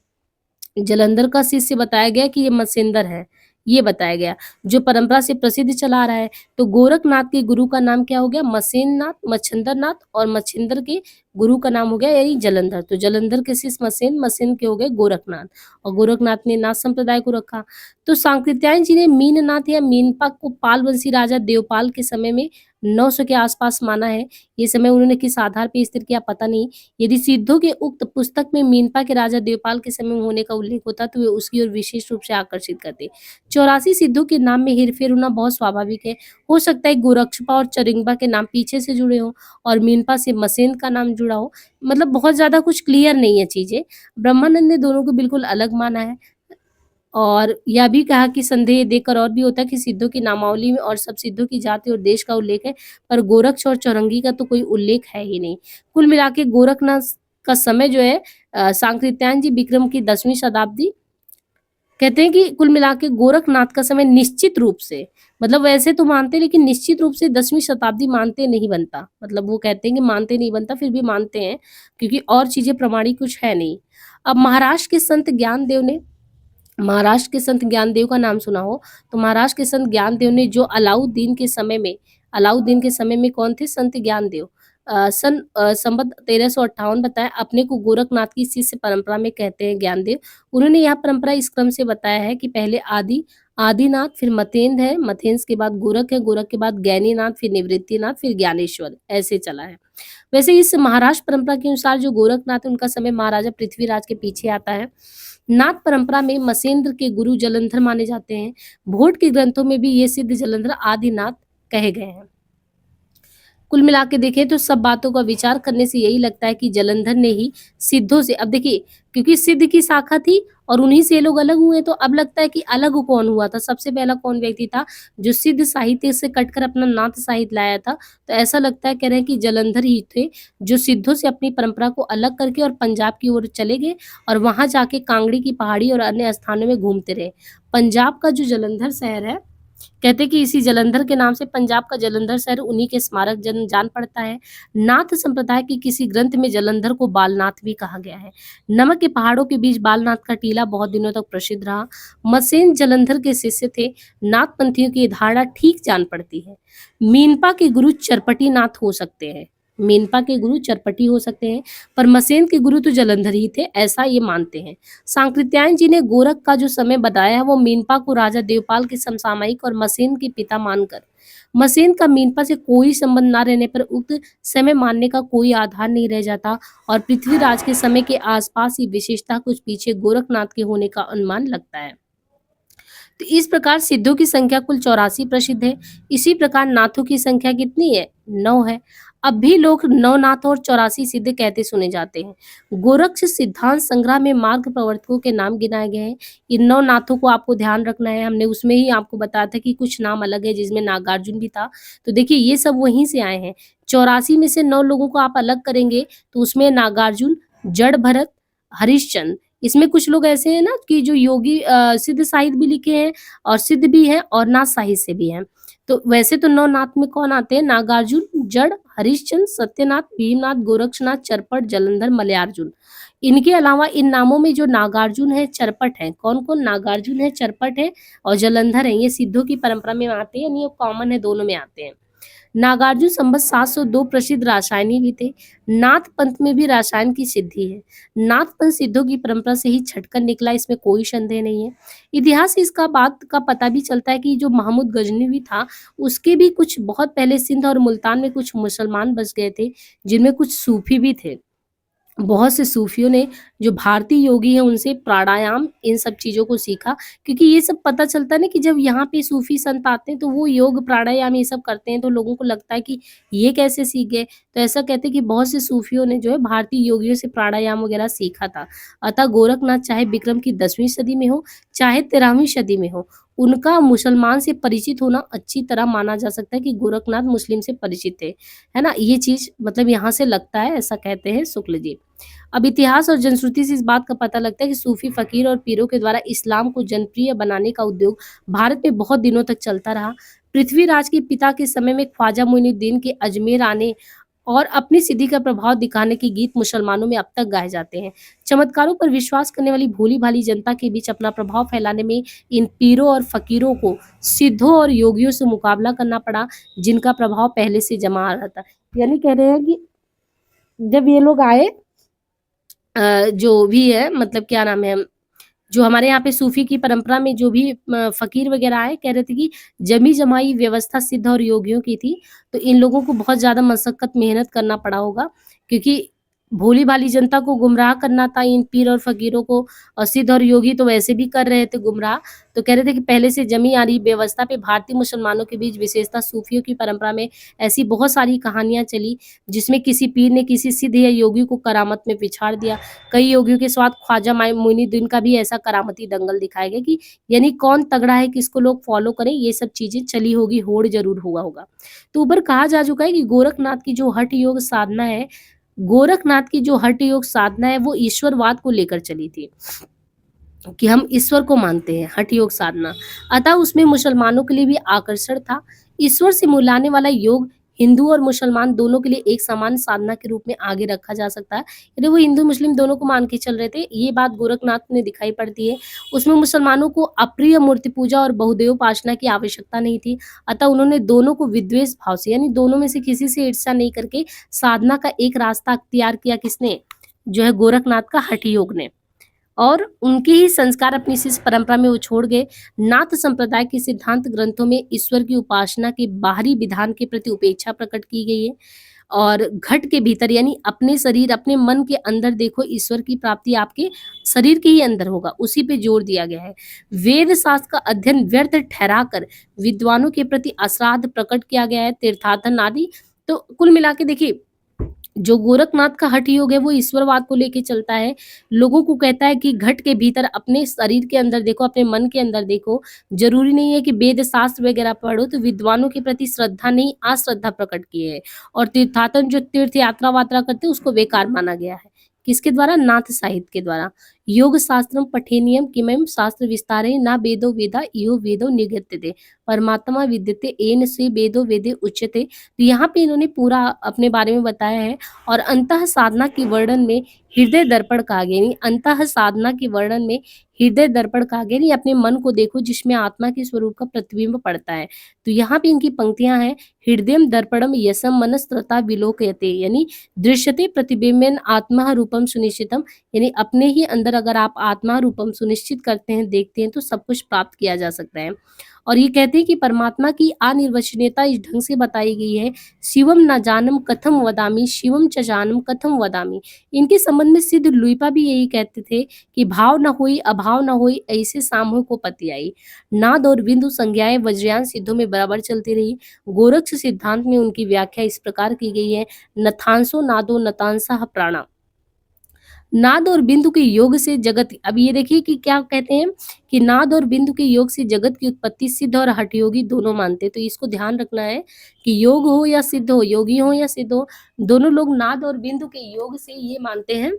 जलंधर का शिष्य बताया गया कि ये मसेंद्र है, ये बताया गया जो परंपरा से प्रसिद्ध चला आ रहा है। तो गोरखनाथ के गुरु का नाम क्या हो गया, मसेंद्रनाथ, मच्छिंद्रनाथ, और मच्छिंद्र के गुरु का नाम हो गया यानी जलंधर। तो जलंधर के शिष्य मसेंद्र के हो गए गोरखनाथ और गोरखनाथ ने नाथ संप्रदाय को रखा। तो सांकृत्यायन जी ने मीननाथ या मीनपा को पालवंशी राजा देवपाल के समय में 900 के आसपास माना है। ये समय उन्होंने किस आधार पर स्थिर किया पता नहीं। यदि सिद्धों के उक्त पुस्तक में मीनपा के राजा देवपाल के समय में होने का उल्लेख होता तो वे उसकी ओर विशेष रूप से आकर्षित करते। 84 सिद्धों के नाम में हेरफेर होना बहुत स्वाभाविक है। हो सकता है गोरक्षपा और चरिंगबा के नाम पीछे से जुड़े हों और मीनपा से मसेंद्र का नाम जुड़ा हो। मतलब बहुत ज्यादा कुछ क्लियर नहीं है चीजें। ब्रह्मानंद ने दोनों को बिल्कुल अलग माना है और यह भी कहा कि संदेह देखकर और भी होता है कि सिद्धों की नामावली में और सब सिद्धों की जाति और देश का उल्लेख है, पर गोरक्ष और चौरंगी का तो कोई उल्लेख है ही नहीं। कुल मिला के गोरखनाथ का समय जो है सांकृत्यायन जी विक्रम की 10वीं शताब्दी कहते हैं कि कुल मिला के गोरखनाथ का समय निश्चित रूप से, मतलब वैसे तो मानते लेकिन निश्चित रूप से 10वीं शताब्दी मानते नहीं बनता। मतलब वो कहते हैं कि मानते नहीं बनता, फिर भी मानते हैं क्योंकि और चीजें प्रमाणिक कुछ है नहीं। अब महाराष्ट्र के संत ज्ञानदेव का नाम सुना हो तो महाराष्ट्र के संत ज्ञानदेव ने जो अलाउद्दीन के समय में कौन थे, संत ज्ञानदेव, संवत 1358 बताया, अपने को गोरखनाथ की शिष्य परंपरा में कहते हैं ज्ञानदेव। उन्होंने यह परंपरा इस क्रम से बताया है कि पहले आदिनाथ, फिर मतेंद्र है, मतेंद्र के बाद गोरख है, गोरख के बाद ज्ञानीनाथ, फिर निवृत्तिनाथ, फिर ज्ञानेश्वर, ऐसे चला है। वैसे इस महाराष्ट्र परंपरा के अनुसार जो गोरखनाथ है उनका समय महाराजा पृथ्वीराज के पीछे आता है। नाथ परंपरा में मसेंद्र के गुरु जलंधर माने जाते हैं। भोट के ग्रंथों में भी ये सिद्ध जलंधर आदिनाथ कहे गए हैं। कुल मिला के देखें तो सब बातों का विचार करने से यही लगता है कि जलंधर ने ही सिद्धों से, अब देखिए क्योंकि सिद्ध की शाखा थी और उन्हीं से ये लोग अलग हुए, तो अब लगता है कि अलग कौन हुआ था, सबसे पहला कौन व्यक्ति था जो सिद्ध साहित्य से कटकर अपना नाथ साहित्य लाया था। तो ऐसा लगता है, कह रहे हैं कि जलंधर ही थे जो सिद्धों से अपनी परंपरा को अलग करके और पंजाब की ओर चले गए और वहां जाके कांगड़ी की पहाड़ी और अन्य स्थानों में घूमते रहे। पंजाब का जो जलंधर शहर है, कहते कि इसी जलंधर के नाम से पंजाब का जलंधर शहर उन्हीं के स्मारक जान पड़ता है। नाथ संप्रदाय के किसी ग्रंथ में जलंधर को बालनाथ भी कहा गया है। नमक के पहाड़ों के बीच बालनाथ का टीला बहुत दिनों तक प्रसिद्ध रहा। मसेन जलंधर के शिष्य थे। नाथ पंथियों की धारणा ठीक जान पड़ती है। मीनपा के गुरु चरपटी नाथ हो सकते हैं, मीनपा के गुरु चरपटी हो सकते हैं, पर मसेन के गुरु तो जलंधर ही थे, ऐसा ये मानते हैं। सांकृत्यायन जी ने गोरख का जो समय बताया है वो मीनपा को राजा देवपाल के समसामयिक और मसेन के पिता मानकर, मसेन का मीनपा से कोई संबंध न रहने पर उक्त समय मानने का कोई आधार नहीं रह जाता और पृथ्वीराज के समय के आसपास ही विशेषता कुछ पीछे गोरखनाथ के होने का अनुमान लगता है। तो इस प्रकार सिद्धों की संख्या कुल 84 प्रसिद्ध है। इसी प्रकार नाथों की संख्या कितनी है? 9 है। अब भी लोग 9 नाथ और 84 सिद्ध कहते सुने जाते हैं। गोरक्ष सिद्धांत संग्रह में मार्ग प्रवर्तकों के नाम गिनाए गए हैं। इन 9 नाथों को आपको ध्यान रखना है। हमने उसमें ही आपको बताया था कि कुछ नाम अलग है, जिसमें नागार्जुन भी था। तो देखिए ये सब वहीं से आए हैं। 84 में से 9 लोगों को आप अलग करेंगे तो उसमें नागार्जुन, जड़ भरत, हरिश्चंद्र, इसमें कुछ लोग ऐसे हैं ना कि जो योगी सिद्ध साहित्य भी लिखे हैं और सिद्ध भी हैं और नाथ साहित्य से भी हैं। तो वैसे तो 9 नाथ में कौन आते हैं? नागार्जुन, जड़, हरिश्चंद्र, सत्यनाथ, भीमनाथ, गोरक्षनाथ, चरपट, जलंधर, मलयार्जुन। इनके अलावा इन नामों में जो नागार्जुन है, चरपट है, कौन-कौन? नागार्जुन है, चरपट है और जलंधर है। ये सिद्धों की परंपरा में आते हैं, यानी ये कॉमन है, दोनों में आते हैं। नागार्जुन संवत 702 प्रसिद्ध रासायनी भी थे। नाथ पंथ में भी रसायन की सिद्धि है। नाथ पंथ सिद्धों की परंपरा से ही छटकर निकला, इसमें कोई संदेह नहीं है। इतिहास से इसका बात का पता भी चलता है कि जो महमूद गजनवी था, उसके भी कुछ बहुत पहले सिंध और मुल्तान में कुछ मुसलमान बस गए थे, जिनमें कुछ सूफी भी थे। बहुत से सूफियों ने जो भारतीय योगी हैं उनसे प्राणायाम इन सब चीज़ों को सीखा, क्योंकि ये सब पता चलता है ना कि जब यहाँ पे सूफी संत आते हैं तो वो योग प्राणायाम ये सब करते हैं, तो लोगों को लगता है कि ये कैसे सीख गए। तो ऐसा कहते हैं कि बहुत से सूफियों ने जो है भारतीय योगियों से प्राणायाम वगैरह सीखा था। अतः गोरखनाथ चाहे विक्रम की 10वीं सदी में हो, चाहे 13वीं सदी में हो, उनका मुसलमान से परिचित होना अच्छी तरह माना जा सकता है कि गोरखनाथ मुस्लिम से परिचित थे, है ना? ये चीज़ मतलब यहाँ से लगता है, ऐसा कहते हैं शुक्ल जी। अब इतिहास और जनश्रुति से इस बात का पता लगता है कि सूफी फकीर और पीरों के द्वारा इस्लाम को जनप्रिय बनाने का उद्योग भारत में बहुत दिनों तक चलता रहा। पृथ्वीराज के पिता के समय में ख्वाजा मोइनुद्दीन के अजमेर आने और अपनी सिद्धि का प्रभाव दिखाने के गीत मुसलमानों में अब तक गाए जाते हैं। चमत्कारों पर विश्वास करने वाली भोली-भाली जनता के बीच अपना प्रभाव फैलाने में इन पीरों और फकीरों को सिद्धों और योगियों से मुकाबला करना पड़ा, जिनका प्रभाव पहले से जमा आ रहा था। यानी कह रहे हैं कि जब ये लोग आए, जो भी है मतलब क्या नाम है, जो हमारे यहाँ पे सूफी की परंपरा में जो भी फकीर वगैरह आए, कह रहे थे कि जमी जमाई व्यवस्था सिद्ध और योगियों की थी, तो इन लोगों को बहुत ज्यादा मशक्कत मेहनत करना पड़ा होगा, क्योंकि भोली भाली जनता को गुमराह करना था इन पीर और फकीरों को। और सिद्ध और योगी तो वैसे भी कर रहे थे गुमराह। तो कह रहे थे कि पहले से जमी आ रही व्यवस्था पे भारतीय मुसलमानों के बीच विशेषता सूफियों की परंपरा में ऐसी बहुत सारी कहानियां चली, जिसमें किसी पीर ने किसी सिद्ध या योगी को करामत में पिछाड़ दिया। कई योगियों के साथ ख्वाजा मोइनुद्दीन का भी ऐसा करामती दंगल दिखाया गया कि यानी कौन तगड़ा है, किसको लोग फॉलो करें, ये सब चीजें चली होगी, होड़ जरूर हुआ होगा। तो ऊपर कहा जा चुका है कि गोरखनाथ की जो हठ योग साधना है, गोरखनाथ की जो हठ योग साधना है वो ईश्वरवाद को लेकर चली थी, कि हम ईश्वर को मानते हैं, हठ योग साधना। अतः उसमें मुसलमानों के लिए भी आकर्षण था। ईश्वर से मिलाने वाला योग हिंदू और मुसलमान दोनों के लिए एक समान साधना के रूप में आगे रखा जा सकता है। यदि वो हिंदू मुस्लिम दोनों को मान के चल रहे थे, ये बात गोरखनाथ में दिखाई पड़ती है। उसमें मुसलमानों को अप्रिय मूर्ति पूजा और बहुदेवोपासना की आवश्यकता नहीं थी। अतः उन्होंने दोनों को विद्वेष भाव से, यानी दोनों में से किसी से ईर्ष्या नहीं करके साधना का एक रास्ता अख्तियार किया। किसने? जो है गोरखनाथ का हठ योग ने। और उनके ही संस्कार अपनी शिष्य परंपरा में वो छोड़ गए। नाथ संप्रदाय के सिद्धांत ग्रंथों में ईश्वर की उपासना के बाहरी विधान के प्रति उपेक्षा प्रकट की गई है, और घट के भीतर यानी अपने शरीर अपने मन के अंदर देखो, ईश्वर की प्राप्ति आपके शरीर के ही अंदर होगा, उसी पे जोर दिया गया है। वेद शास्त्र का अध्ययन व्यर्थ ठहराकर विद्वानों के प्रति अश्राद्ध प्रकट किया गया है, तीर्थाटन आदि। तो कुल मिला के देखिए, जो गोरखनाथ का हठ योग है वो ईश्वरवाद को लेके चलता है। लोगों को कहता है कि घट के भीतर अपने शरीर के अंदर देखो, अपने मन के अंदर देखो। जरूरी नहीं है कि वेद शास्त्र वगैरह पढ़ो, तो विद्वानों के प्रति श्रद्धा नहीं अश्रद्धा प्रकट की है। और तीर्थाटन जो तीर्थ यात्रा वात्रा करते हैं उसको बेकार माना गया है। किसके द्वारा? नाथ साहित्य के द्वारा। योग शास्त्रम पठेनियम किमयम शास्त्र विस्तारे ना वेदो वेदा इहो वेदो निगत्यते परमात्मा विद्यते एन से वेदो वेदे उच्यते। तो यहाँ पे इन्होंने पूरा अपने बारे में बताया है। और अंतः साधना के वर्णन में हृदय दर्पण कहा गया, यानी अंतः साधना के वर्णन में हृदय दर्पण कहा गया, यानी अपने मन को देखो जिसमें आत्मा के स्वरूप का प्रतिबिंब पड़ता है। तो यहाँ पे इनकी पंक्तियां हैं, हृदयम दर्पणम यसम मनस्त्रता विलोकयते, यानी दृश्यते प्रतिबिंबेन आत्मा रूपम सुनिश्चितम, यानी अपने ही अंदर अगर आप आत्मा रूपम सुनिश्चित करते हैं, देखते हैं, तो सब कुछ प्राप्त किया जा सकता है। और ये कहते हैं कि परमात्मा की अनिर्वचनीयता इस ढंग से बताई गई है, शिवम न जानम कथम वदामि, शिवम च जानम कथम वदामि। इनके संबंध में सिद्ध लुइपा भी यही कहते थे कि भाव न होई अभाव न होई, ऐसे सामूह को पति आई। नाद और बिंदु संज्ञाएं वज्रयान सिद्धों में बराबर चलती रही। गोरक्ष सिद्धांत में उनकी व्याख्या इस प्रकार की गई है, नथांसो नादो नतांसा प्राणा। नाद और बिंदु के योग से जगत, अब ये देखिए कि क्या कहते हैं कि नाद और बिंदु के योग से जगत की उत्पत्ति सिद्ध और हठ योगी दोनों मानते हैं। तो इसको ध्यान रखना है कि योग हो या सिद्ध हो, योगी हो या सिद्ध हो, दोनों लोग नाद और बिंदु के योग से ये मानते हैं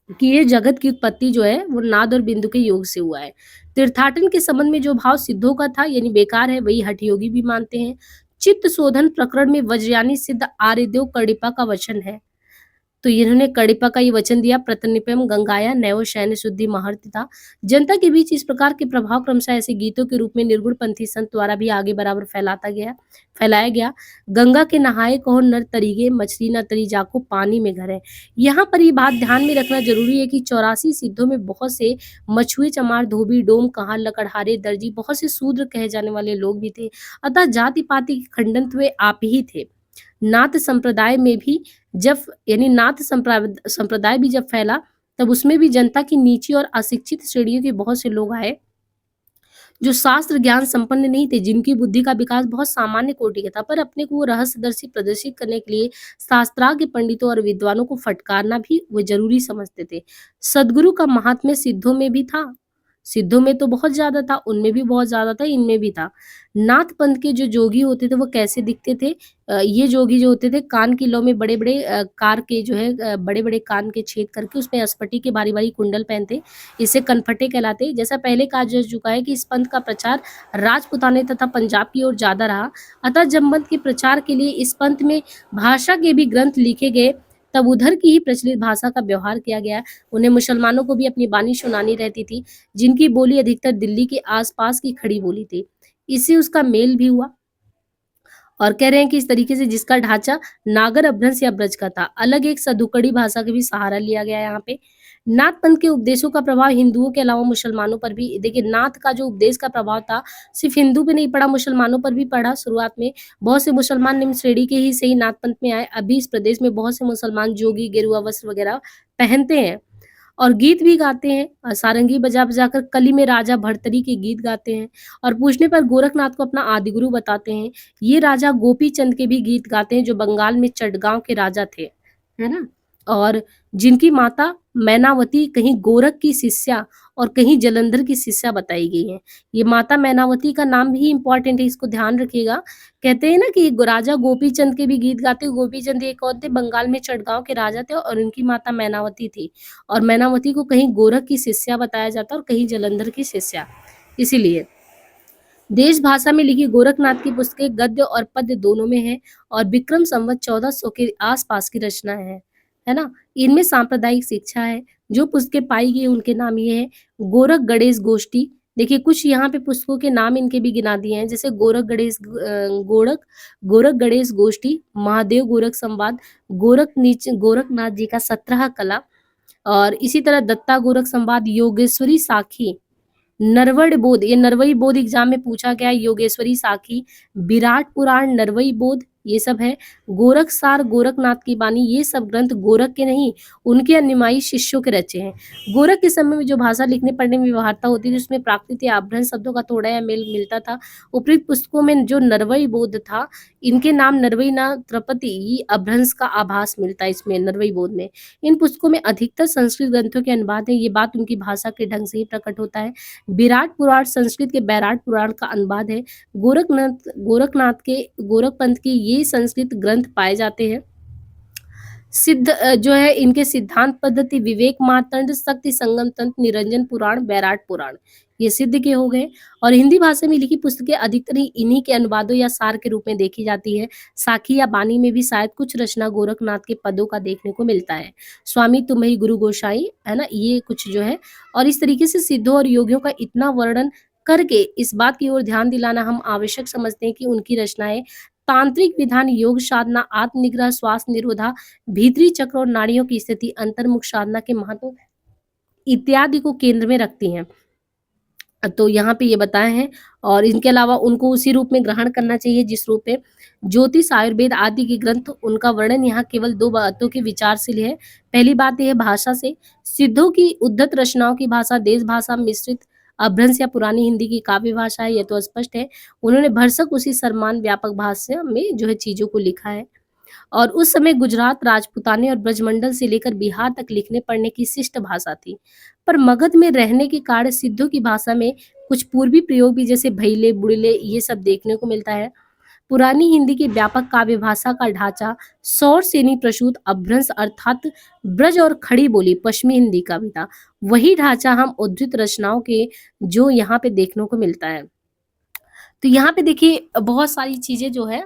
कि ये जगत की उत्पत्ति जो है वो नाद और बिंदु के योग से हुआ है। तीर्थाटन के संबंध में जो भाव सिद्धों का था यानी बेकार है, वही हठ योगी भी मानते हैं। चित्त शोधन प्रकरण में वज्रयानी सिद्ध आर्यदेव कर्णिपा का वचन है। तो इन्होंने कड़िपा का ये वचन दिया, प्रतिनिपयम गंगाया नैव शयन शुद्धि महर्तिता। जनता के बीच इस प्रकार के प्रभाव क्रमशः ऐसे गीतों के रूप में निर्गुण पंथी संत द्वारा भी आगे बराबर फैलाया गया। गंगा के नहाए कहो नर तरीगे, मछली न तरी जाको पानी में घरे। यहाँ पर ये बात ध्यान में रखना जरूरी है कि 84 सिद्धों में बहुत से मछुए, चमार, धोबी, डोम, कहार, लकड़हारे, दर्जी, बहुत से शूद्र कहे जाने वाले लोग भी थे। अतः जाति पाति के खंडन वे आप ही थे। नाथ संप्रदाय में भी जब यानी नाथ संप्रदाय भी जब फैला, तब उसमें भी जनता की नीची और अशिक्षित श्रेणियों के बहुत से लोग आए जो शास्त्र ज्ञान संपन्न नहीं थे, जिनकी बुद्धि का विकास बहुत सामान्य कोटि का था, पर अपने को वो रहस्यदर्शी प्रदर्शित करने के लिए शास्त्राज्ञ पंडितों और विद्वानों को फटकारना भी वो जरूरी समझते थे। सदगुरु का महात्म्य सिद्धों में भी था, सिद्धों में तो बहुत ज्यादा था, उनमें भी बहुत ज्यादा था, इनमें भी था। नाथ पंथ के जो जोगी होते थे वो कैसे दिखते थे? ये जोगी जो होते थे कान की लौ में बड़े बड़े कार के जो है बड़े बड़े कान के छेद करके उसमें अस्फटी के भारी भारी कुंडल पहनते, इसे कनफटे कहलाते। जैसा पहले कहा जा चुका है कि इस पंथ का प्रचार राजपुताने तथा पंजाब की ओर ज्यादा रहा। अतः जब पंथ के प्रचार के लिए इस पंथ में भाषा के भी ग्रंथ लिखे गए, तब उधर की ही प्रचलित भाषा का व्यवहार किया गया। उन्हें मुसलमानों को भी अपनी बानी सुनानी रहती थी, जिनकी बोली अधिकतर दिल्ली के आसपास की खड़ी बोली थी। इससे उसका मेल भी हुआ और कह रहे हैं कि इस तरीके से जिसका ढांचा नागर अपभ्रंश या ब्रज का था, अलग एक सदुकड़ी भाषा का भी सहारा लिया गया यहाँ पे। नाथ पंथ के उपदेशों का प्रभाव हिंदुओं के अलावा मुसलमानों पर भी, देखिए नाथ का जो उपदेश का प्रभाव था सिर्फ हिंदू पे नहीं पड़ा, मुसलमानों पर भी पड़ा। शुरुआत में बहुत से मुसलमान निम्न श्रेणी के ही सही नाथ पंथ में आए। अभी इस प्रदेश में बहुत से मुसलमान जोगी गेरुआ वस्त्र वगैरह पहनते हैं और गीत भी गाते हैं, और सारंगी बजा बजा कर कली में राजा भरतरी के गीत गाते हैं और पूछने पर गोरखनाथ को अपना आदिगुरु बताते हैं। ये राजा गोपी चंद के भी गीत गाते हैं जो बंगाल में चटगांव के राजा थे, है ना, और जिनकी माता मैनावती कहीं गोरख की शिष्या और कहीं जलंधर की शिष्या बताई गई है। ये माता मैनावती का नाम भी इम्पोर्टेंट है, इसको ध्यान रखिएगा। कहते हैं ना कि राजा गोपी चंद के भी गीत गाते। गोपी चंद ये कौन थे? बंगाल में चटगांव के राजा थे और उनकी माता मैनावती थी, और मैनावती को कहीं गोरख की शिष्या बताया जाता और कहीं जलंधर की शिष्या। इसीलिए देश भाषा में लिखी गोरखनाथ की पुस्तकें गद्य और पद्य दोनों में है और विक्रम संवत 1400 के आसपास की रचना है ना। इनमें सांप्रदायिक शिक्षा है। जो पुस्तकें पाई गई उनके नाम ये है, गोरख गणेश गोष्ठी। देखिए कुछ यहाँ पे पुस्तकों के नाम इनके भी गिना दिए हैं, जैसे गोरख गणेश गोष्ठी, महादेव गोरख संवाद, गोरखनाथ जी का 17 कला, और इसी तरह दत्ता गोरख संवाद, योगेश्वरी साखी, नरवण बोध, ये नरवई बोध एग्जाम में पूछा गया है, योगेश्वरी साखी, विराट पुराण, नरवई बोध, ये सब है। गोरख सार, गोरखनाथ की बानी, ये सब ग्रंथ गोरख के नहीं उनके अनुयायी शिष्यों के रचे हैं। गोरख के समय में जो भाषा लिखने पढ़ने में व्यवहारता होती थी उसमें प्राकृत या आभ्रंश शब्दों का थोड़ा या मेल मिलता था। उपयुक्त पुस्तकों में जो नरवई बोध था, इनके नाम नरवई ना त्रपति, ये अभ्रंश का आभास मिलता है इसमें नरवई बोध में। इन पुस्तकों में अधिकतर संस्कृत ग्रंथों के अनुवाद है, ये बात उनकी भाषा के ढंग से ही प्रकट होता है। विराट पुराण संस्कृत के बैराट पुराण का अनुवाद है। गोरख पंथ के ये संस्कृत ग्रंथ पाए जाते हैं। सिद्ध जो है इनके सिद्धांत पद्धति विवेक मार्तंड, शक्ति संगम तंत्र, निरंजन पुराण, बैराट पुराण, ये सिद्ध के हो गए। और हिंदी भाषा में लिखी पुस्तकें अधिकतर इन्हीं के अनुवादों या सार के रूप में देखी जाती है। साखी या बानी में भी शायद कुछ रचना गोरखनाथ के पदों का देखने को मिलता है। स्वामी तुम्हें गुरु गोसाई, है ना, ये कुछ जो है। और इस तरीके से सिद्धों और योगियों का इतना वर्णन करके इस बात की ओर ध्यान दिलाना हम आवश्यक समझते हैं कि उनकी रचनाएं तांत्रिक विधान, योग साधना, आत्मनिग्रह, श्वास निरोधा, भीतरी चक्र और नाड़ियों की स्थिति, अंतर्मुख साधना के महत्व इत्यादि को केंद्र में रखती हैं। तो यहाँ पे ये बताए हैं और इनके अलावा उनको उसी रूप में ग्रहण करना चाहिए जिस रूप में ज्योतिष, आयुर्वेद आदि के ग्रंथ उनका वर्णन यहाँ केवल 2 बातों के विचार से है। पहली बात ये है भाषा से, सिद्धों की उद्धत रचनाओं की भाषा देश भाषा मिश्रित अपभ्रंश या पुरानी हिंदी की काव्य भाषा है, ये तो स्पष्ट है। उन्होंने भरसक उसी सम्मान व्यापक भाषा में जो है चीज़ों को लिखा है। और उस समय गुजरात, राजपूताने और ब्रजमंडल से लेकर बिहार तक लिखने पढ़ने की शिष्ट भाषा थी। पर मगध में रहने के कारण सिद्धों की भाषा में कुछ पूर्वी प्रयोग भी जैसे भैले, बुड़ले ये सब देखने को मिलता है। पुरानी हिंदी की व्यापक काव्य भाषा का ढांचा सौर सेनी प्रसूत अपभ्रंश अर्थात ब्रज और खड़ी बोली पश्चिमी हिंदी का भी था। वही ढांचा हम उद्धृत रचनाओं के जो यहाँ पे देखने को मिलता है। तो यहाँ पे देखिए बहुत सारी चीजें जो है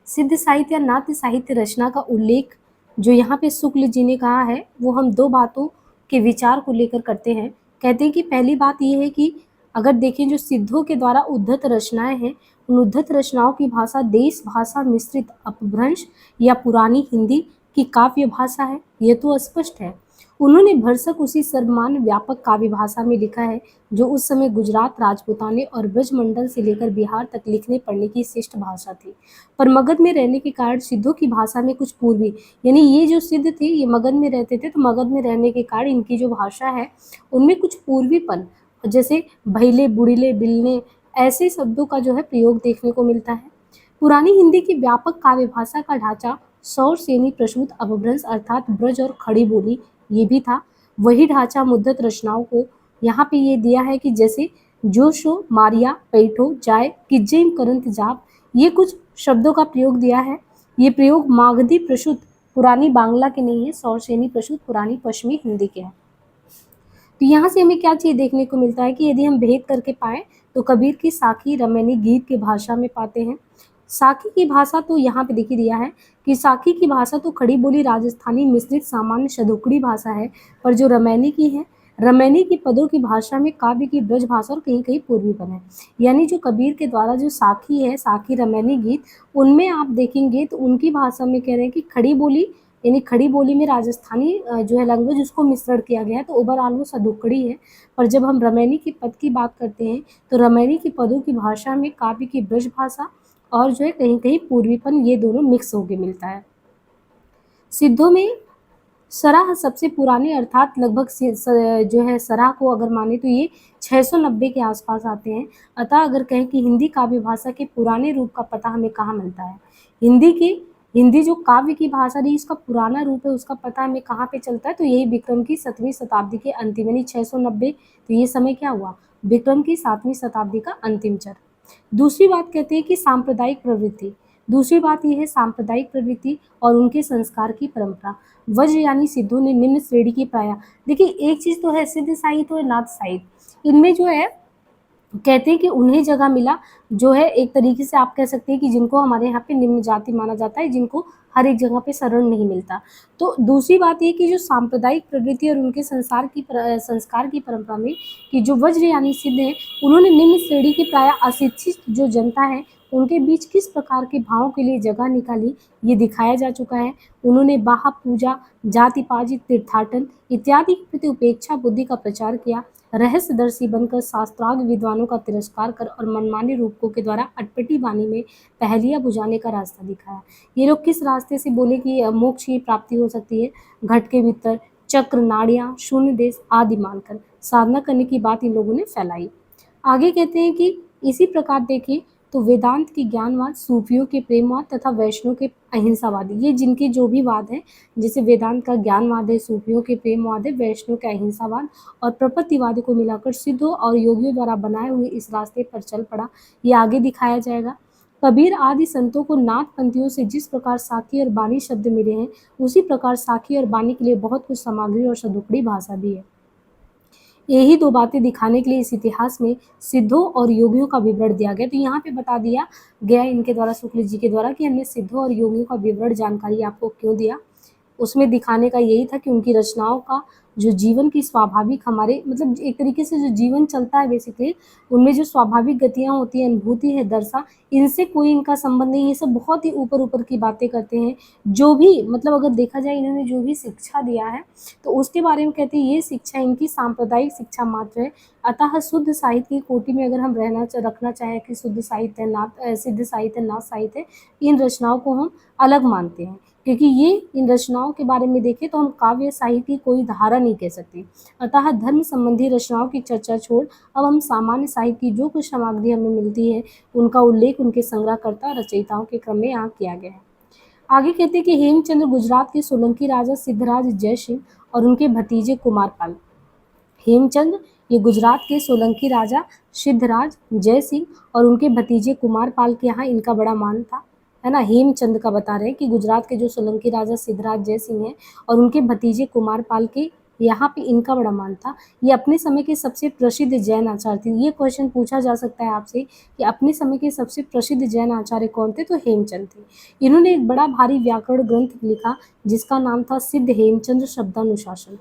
सिद्ध साहित्य या नाट्य साहित्य रचना का उल्लेख जो यहाँ पे शुक्ल जी ने कहा है वो हम 2 बातों के विचार को लेकर करते हैं। कहते हैं कि पहली बात ये है कि अगर देखें जो सिद्धों के द्वारा उद्धत रचनाएं हैं उन उद्धत रचनाओं की भाषा देश भाषा मिश्रित अपभ्रंश या पुरानी हिंदी की काव्य भाषा है, ये तो स्पष्ट है। उन्होंने भरसक उसी सर्वमान्य व्यापक काव्य भाषा में लिखा है जो उस समय गुजरात, राजपूताने और ब्रजमंडल से लेकर बिहार तक लिखने पढ़ने की शिष्ट भाषा थी। पर मगध में रहने के कारण सिद्धों की भाषा में कुछ पूर्वी यानी ये जो सिद्ध थे ये मगध में रहते थे, तो मगध में रहने के कारण इनकी जो भाषा है उनमें कुछ पूर्वीपन जैसे भैले, बुड़िले, बिलने ऐसे शब्दों का जो है प्रयोग देखने को मिलता है। पुरानी हिंदी की व्यापक काव्य भाषा का ढांचा सौर सेनी प्रसूत अपभ्रंश अर्थात ब्रज और खड़ी बोली ये भी था। वही ढांचा मुद्दत रचनाओं को यहाँ पे ये दिया है कि जैसे जोशो, मारिया, पैठो, जाय, किज्जेम, करंत, जाप ये कुछ शब्दों का प्रयोग दिया है। ये प्रयोग मागधी प्रसूत पुरानी बांग्ला के नहीं है, सौरसेनी प्रसूत पुरानी पश्चिमी हिंदी के हैं। तो यहाँ से हमें क्या चीज देखने को मिलता है कि यदि हम भेद करके पाए तो कबीर की साखी रमैनी गीत की भाषा में पाते हैं। साखी की भाषा तो यहाँ पे देखिए दिया है कि साखी की भाषा तो खड़ी बोली राजस्थानी मिश्रित सामान्य शतुकड़ी भाषा है, पर जो रमैनी की है रमैनी की पदों की भाषा में काव्य की ब्रज भाषा और कहीं कहीं पूर्वीपन है। यानी जो कबीर के द्वारा जो साखी है, साखी रमैनी गीत, उनमें आप देखेंगे तो उनकी भाषा में कह रहे हैं कि खड़ी बोली यानी खड़ी बोली में राजस्थानी जो है लैंग्वेज उसको मिश्रण किया गया है, तो ओवरऑल वो सदुकड़ी है। पर जब हम रमैनी की पद की बात करते हैं तो रमैनी की पदों की भाषा में काव्य की ब्रज भाषा और जो है कहीं कहीं पूर्वीपन ये दोनों मिक्स होके मिलता है। सिद्धों में सराह सबसे पुराने अर्थात लगभग जो है सराह को अगर माने तो ये 690 के आसपास आते हैं। अतः अगर कहें कि हिंदी काव्य भाषा के पुराने रूप का पता हमें कहाँ मिलता है, हिंदी जो काव्य की भाषा रही इसका पुराना रूप है उसका पता हमें कहाँ पे चलता है, तो यही विक्रम की 7वीं शताब्दी के अंतिम यानी 690। तो ये समय क्या हुआ, विक्रम की 7वीं शताब्दी का अंतिम चरण। दूसरी बात कहते हैं कि सांप्रदायिक प्रवृत्ति, दूसरी बात यह है सांप्रदायिक प्रवृत्ति और उनके संस्कार की परंपरा। वज्र यानी सिद्धों ने निम्न श्रेणी की प्राय, देखिए एक चीज तो है सिद्ध साहित्य और नाथ साहित्य, इनमें जो है कहते हैं कि उन्हें जगह मिला जो है एक तरीके से आप कह सकते हैं कि जिनको हमारे यहाँ पे निम्न जाति माना जाता है, जिनको हर एक जगह पे शरण नहीं मिलता। तो दूसरी बात ये कि जो सांप्रदायिक प्रवृत्ति और उनके संस्कार की परंपरा में कि जो वज्र यानी सिद्ध है उन्होंने निम्न श्रेणी की प्राय अशिक्षित जो जनता है उनके बीच किस प्रकार के भावों के लिए जगह निकाली ये दिखाया जा चुका है। उन्होंने बाहा पूजा, जातिपाजित तीर्थाटन इत्यादि के प्रति उपेक्षा बुद्धि का प्रचार किया, रहस्यदर्शी बनकर शास्त्रार्थ विद्वानों का तिरस्कार कर और मनमाने रूपकों के द्वारा अटपटी वाणी में पहेलियां बुझाने का रास्ता दिखाया। ये लोग किस रास्ते से बोले कि मोक्ष की प्राप्ति हो सकती है, घट के भीतर चक्र, नाड़ियां, शून्य देश आदि मानकर साधना करने की बात इन लोगों ने फैलाई। आगे कहते हैं कि इसी प्रकार देखिए तो वेदांत की ज्ञानवाद, सूफियों के प्रेमवाद तथा वैष्णव के अहिंसावादी, ये जिनके जो भी वाद हैं जैसे वेदांत का ज्ञानवाद है, सूफियों के प्रेमवाद है, वैष्णव के अहिंसावाद और प्रपत्तिवाद को मिलाकर सिद्धों और योगियों द्वारा बनाए हुए इस रास्ते पर चल पड़ा, ये आगे दिखाया जाएगा। कबीर आदि संतों को नाथ पंथियों से जिस प्रकार साखी और बानी शब्द मिले हैं उसी प्रकार साखी और बानी के लिए बहुत कुछ सामग्री और सदुकड़ी भाषा भी है। यही 2 बातें दिखाने के लिए इस इतिहास में सिद्धों और योगियों का विवरण दिया गया। तो यहाँ पे बता दिया गया इनके द्वारा शुक्ल जी के द्वारा कि हमने सिद्धों और योगियों का विवरण जानकारी आपको क्यों दिया। उसमें दिखाने का यही था कि उनकी रचनाओं का जो जीवन की स्वाभाविक हमारे मतलब एक तरीके से जो जीवन चलता है बेसिकली, उनमें जो स्वाभाविक गतियाँ होती हैं, अनुभूति है, दर्शा, इनसे कोई इनका संबंध नहीं। ये सब बहुत ही ऊपर-ऊपर की बातें करते हैं। जो भी मतलब अगर देखा जाए इन्होंने जो भी शिक्षा दिया है, तो उसके बारे में कहते हैं ये शिक्षा इनकी सांप्रदायिक शिक्षा मात्र है। अतः शुद्ध साहित्य की कोटि में अगर हम रखना चाहें कि शुद्ध साहित्य सिद्ध साहित्य, नाथ साहित्य, इन रचनाओं को हम अलग मानते हैं, क्योंकि ये इन रचनाओं के बारे में देखें तो हम काव्य साहित्य की कोई धारा नहीं कह सकते। अतः धर्म संबंधी रचनाओं की चर्चा छोड़ अब हम सामान्य साहित्य की जो कुछ सामग्री हमें मिलती है, उनका उल्लेख उनके संग्रहकर्ता रचयिताओं के क्रम में यहाँ किया गया है। आगे कहते हैं कि हेमचंद्र गुजरात के सोलंकी राजा सिद्धराज जयसिंह और उनके भतीजे कुमारपाल। हेमचंद्र ये गुजरात के सोलंकी राजा सिद्धराज जयसिंह और उनके भतीजे कुमारपाल के यहाँ इनका बड़ा मान था, है ना। हेमचंद का बता रहे हैं कि गुजरात के जो सोलंकी राजा सिद्धराज जयसिंह हैं और उनके भतीजे कुमारपाल के यहाँ पे इनका बड़ा मान था। ये अपने समय के सबसे प्रसिद्ध जैन आचार्य थे। ये क्वेश्चन पूछा जा सकता है आपसे कि अपने समय के सबसे प्रसिद्ध जैन आचार्य कौन थे, तो हेमचंद थे। इन्होंने एक बड़ा भारी व्याकरण ग्रंथ लिखा जिसका नाम था सिद्ध हेमचंद्र शब्दानुशासन।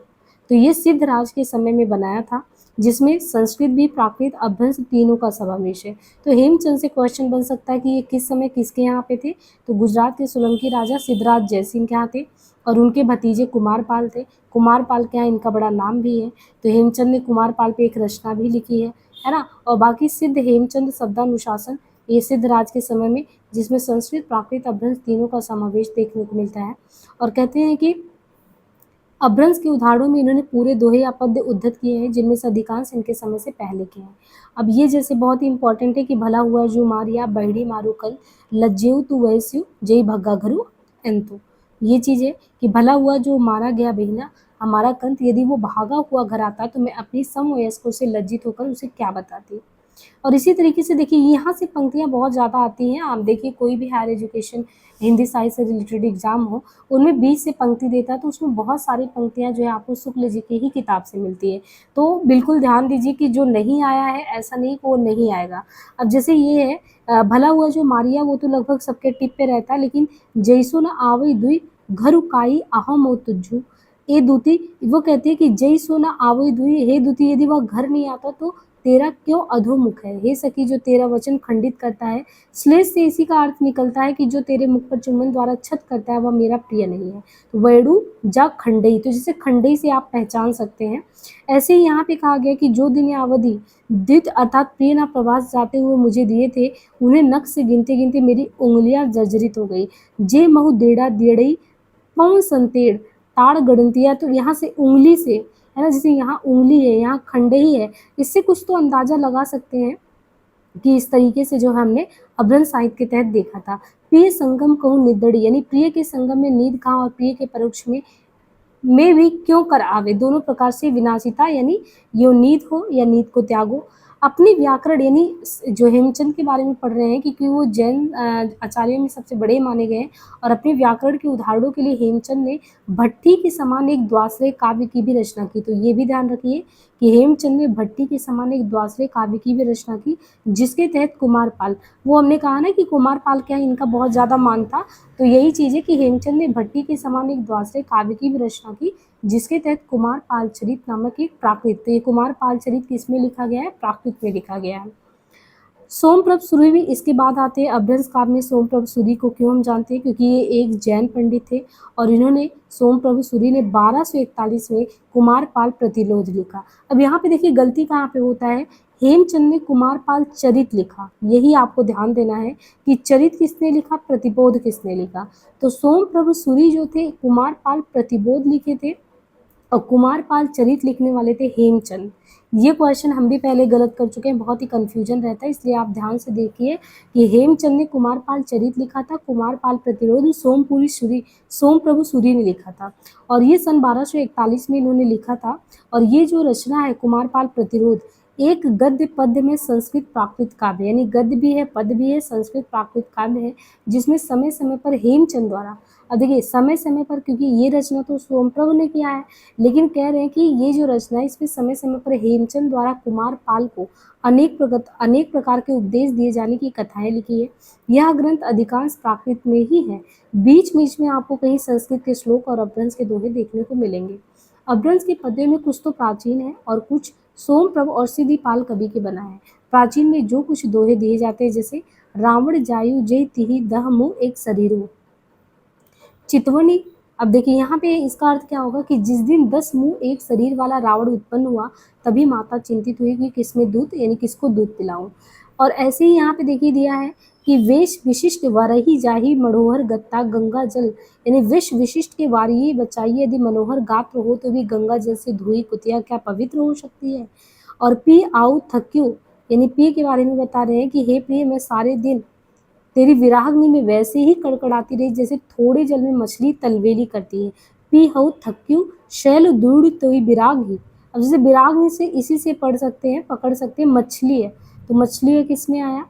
तो ये सिद्धराज के समय में बनाया था, जिसमें संस्कृत भी, प्राकृत, अभ्रंश तीनों का समावेश है। तो हेमचंद से क्वेश्चन बन सकता है कि ये किस समय किसके यहाँ पे थे, तो गुजरात के सोलंकी राजा सिद्धराज जयसिंह के यहाँ थे और उनके भतीजे कुमारपाल थे। कुमारपाल के यहाँ इनका बड़ा नाम भी है, तो हेमचंद ने कुमारपाल पे एक रचना भी लिखी है ना। और बाकी सिद्ध हेमचंद शब्दानुशासन ये सिद्धराज के समय में, जिसमें संस्कृत, प्राकृत, अभ्रंश तीनों का समावेश देखने को मिलता है। और कहते हैं कि अभ्रंश के उदाहरणों में इन्होंने पूरे दोहे या पद्य उद्धत किए हैं, जिनमें से अधिकांश इनके समय से पहले के हैं। अब ये जैसे बहुत ही इंपॉर्टेंट है कि भला हुआ जो मारिया बहड़ी मारू कल, लज्जेऊ तू वैस्यू जय भग्गा घरू एंतु। ये चीज़ है कि भला हुआ जो मारा गया बहना हमारा कंत, यदि वो भागा हुआ घर आता तो मैं अपनी समवयस्कों से लज्जित होकर उसे क्या बताती। और इसी तरीके से देखिए यहाँ से पंक्तियाँ बहुत ज़्यादा आती हैं। आप देखिए कोई भी हायर एजुकेशन हिंदी साहित्य से रिलेटेड एग्जाम हो, उनमें बीच से पंक्ति देता है, तो उसमें बहुत सारी पंक्तियाँ जो है आपको शुक्ल जी की ही किताब से मिलती है। तो बिल्कुल ध्यान दीजिए कि जो नहीं आया है ऐसा नहीं कि वो नहीं आएगा। अब जैसे ये है भला हुआ जो मारिया, वो तो लगभग सबके टिप पे रहता है, लेकिन जैसो न आवई दुई घर उकाई अहम ओ तुझू ए दूती, वो कहते हैं कि जैसो न आवई दुई, हे दूती यदि वह घर नहीं आता तो तेरा क्यों अधोमुख है, हे सखी जो तेरा वचन खंडित करता है। श्लेष से इसी का अर्थ निकलता है कि जो तेरे मुख पर चुंबन द्वारा छत करता है वह मेरा प्रिय नहीं है। तो वेड़ू जा खंडई, तो जैसे खंडई से आप पहचान सकते हैं, ऐसे ही यहाँ पे कहा गया कि जो दिन या अवधि द्वित अर्थात प्रिय ना प्रवास जाते हुए मुझे दिए थे, उन्हें नख से गिनते गिनते मेरी उंगलियां जर्जरित हो गई। जे महु देड़ा देड़ई पवन संतेड़ ताड़ गणतिया, तो यहाँ से उंगली से, है ना, जैसे यहाँ उंगली है, यहाँ खंडई है, इससे कुछ तो अंदाजा लगा सकते हैं कि इस तरीके से जो हमने अभ्रंश साहित्य के तहत देखा था। प्रिय संगम कहूँ निदड़ी, यानी प्रिय के संगम में नींद कहाँ और प्रिय के परोक्ष में भी क्यों कर आवे, दोनों प्रकार से विनाशिता, यानी यो नींद हो या नींद को त्यागो। अपनी व्याकरण, यानी जो हेमचंद के बारे में पढ़ रहे हैं क्योंकि वो जैन आचार्यों में सबसे बड़े माने गए हैं, और अपने व्याकरण के उदाहरणों के लिए हेमचंद ने भट्टी के समान एक द्वाश्रय काव्य की भी रचना की। तो ये भी ध्यान रखिए कि हेमचंद ने भट्टी के समान एक द्वाश्रय काव्य की भी रचना की, जिसके तहत कुमारपाल, वो हमने कहा ना कि कुमारपाल क्या इनका बहुत ज़्यादा मान था, तो यही चीज़ है कि हेमचंद ने भट्टी के समान एक द्वाश्रय काव्य की भी रचना की, जिसके तहत कुमारपाल चरित नामक एक प्राकृत, तो ये कुमारपाल चरित किसमें लिखा गया है, प्राकृत में लिखा गया है। सोमप्रभ सूरी भी इसके बाद आते हैं। अभ्रंश काव्य में सोमप्रभ सूरी को क्यों हम जानते हैं, क्योंकि ये एक जैन पंडित थे और इन्होंने, सोमप्रभ सूरी ने 1241 में कुमारपाल प्रतिलोध लिखा। अब यहाँ पे देखिए गलती कहाँ पे होता है, हेमचंद ने कुमारपाल चरित लिखा, यही आपको ध्यान देना है कि चरित किसने लिखा, प्रतिबोध किसने लिखा। तो सोमप्रभ सूरी जो थे कुमारपाल प्रतिबोध लिखे थे और कुमारपाल चरित लिखने वाले थे हेमचंद। ये क्वेश्चन हम भी पहले गलत कर चुके हैं, बहुत ही कन्फ्यूजन रहता है, इसलिए आप ध्यान से देखिए कि हेमचंद ने कुमारपाल चरित लिखा था, कुमारपाल प्रतिरोध सोमप्रभु सूरी ने लिखा था, और ये सन 1241 में इन्होंने लिखा था। और ये जो रचना है कुमारपाल प्रतिरोध, एक गद्य पद्य में संस्कृत प्राकृत काव्य, यानी गद्य भी है पद्य भी है, संस्कृत प्राकृत काव्य है, जिसमें समय समय पर हेमचंद द्वारा, अब देखिए समय समय पर, क्योंकि ये रचना तो सोमप्रभु ने किया है, लेकिन कह रहे हैं कि ये जो रचना है इसमें समय समय पर हेमचंद द्वारा कुमार पाल को अनेक प्रकार के उपदेश दिए जाने की कथाएं लिखी है। यह ग्रंथ अधिकांश प्राकृत में ही है, बीच बीच में आपको कहीं संस्कृत के श्लोक और अपभ्रंश के दोहे देखने को मिलेंगे। अपभ्रंश के पद्य में कुछ तो प्राचीन है और कुछ सोमप्रभु और सिद्धिपाल कवि के बनाए हैं। प्राचीन में जो कुछ दोहे दिए जाते हैं, जैसे रावण जायु जय तिहि दह मुँह एक शरीरो चितवनी। अब देखिए यहाँ पे इसका अर्थ क्या होगा कि जिस दिन 10 मुंह एक शरीर वाला रावण उत्पन्न हुआ, तभी माता चिंतित हुई कि किसमें दूध, यानी किसको दूध पिलाऊं। और ऐसे ही यहाँ पे देखिए दिया है कि वेश विशिष्ट वरही जाहि मनोहर गत्ता गंगा जल, यानी वेश विशिष्ट के वारिये बचाइए, यदि मनोहर गात्र हो तो भी गंगा जल से धोई कुतिया क्या पवित्र हो सकती है। और पी आउ थक्यू, यानी पी के बारे में बता रहे हैं कि हे प्रिय, मैं सारे दिन तेरी विराग्नि में वैसे ही कड़कड़ाती रही जैसे थोड़े जल में मछली तलवेली करती है। पी हऊ थक्यू शैल दूड़ तो ही विराग ही। अब जैसे विराग से इसी से पढ़ सकते हैं, पकड़ सकते हैं, मछली है, तो मछली है किस में आया।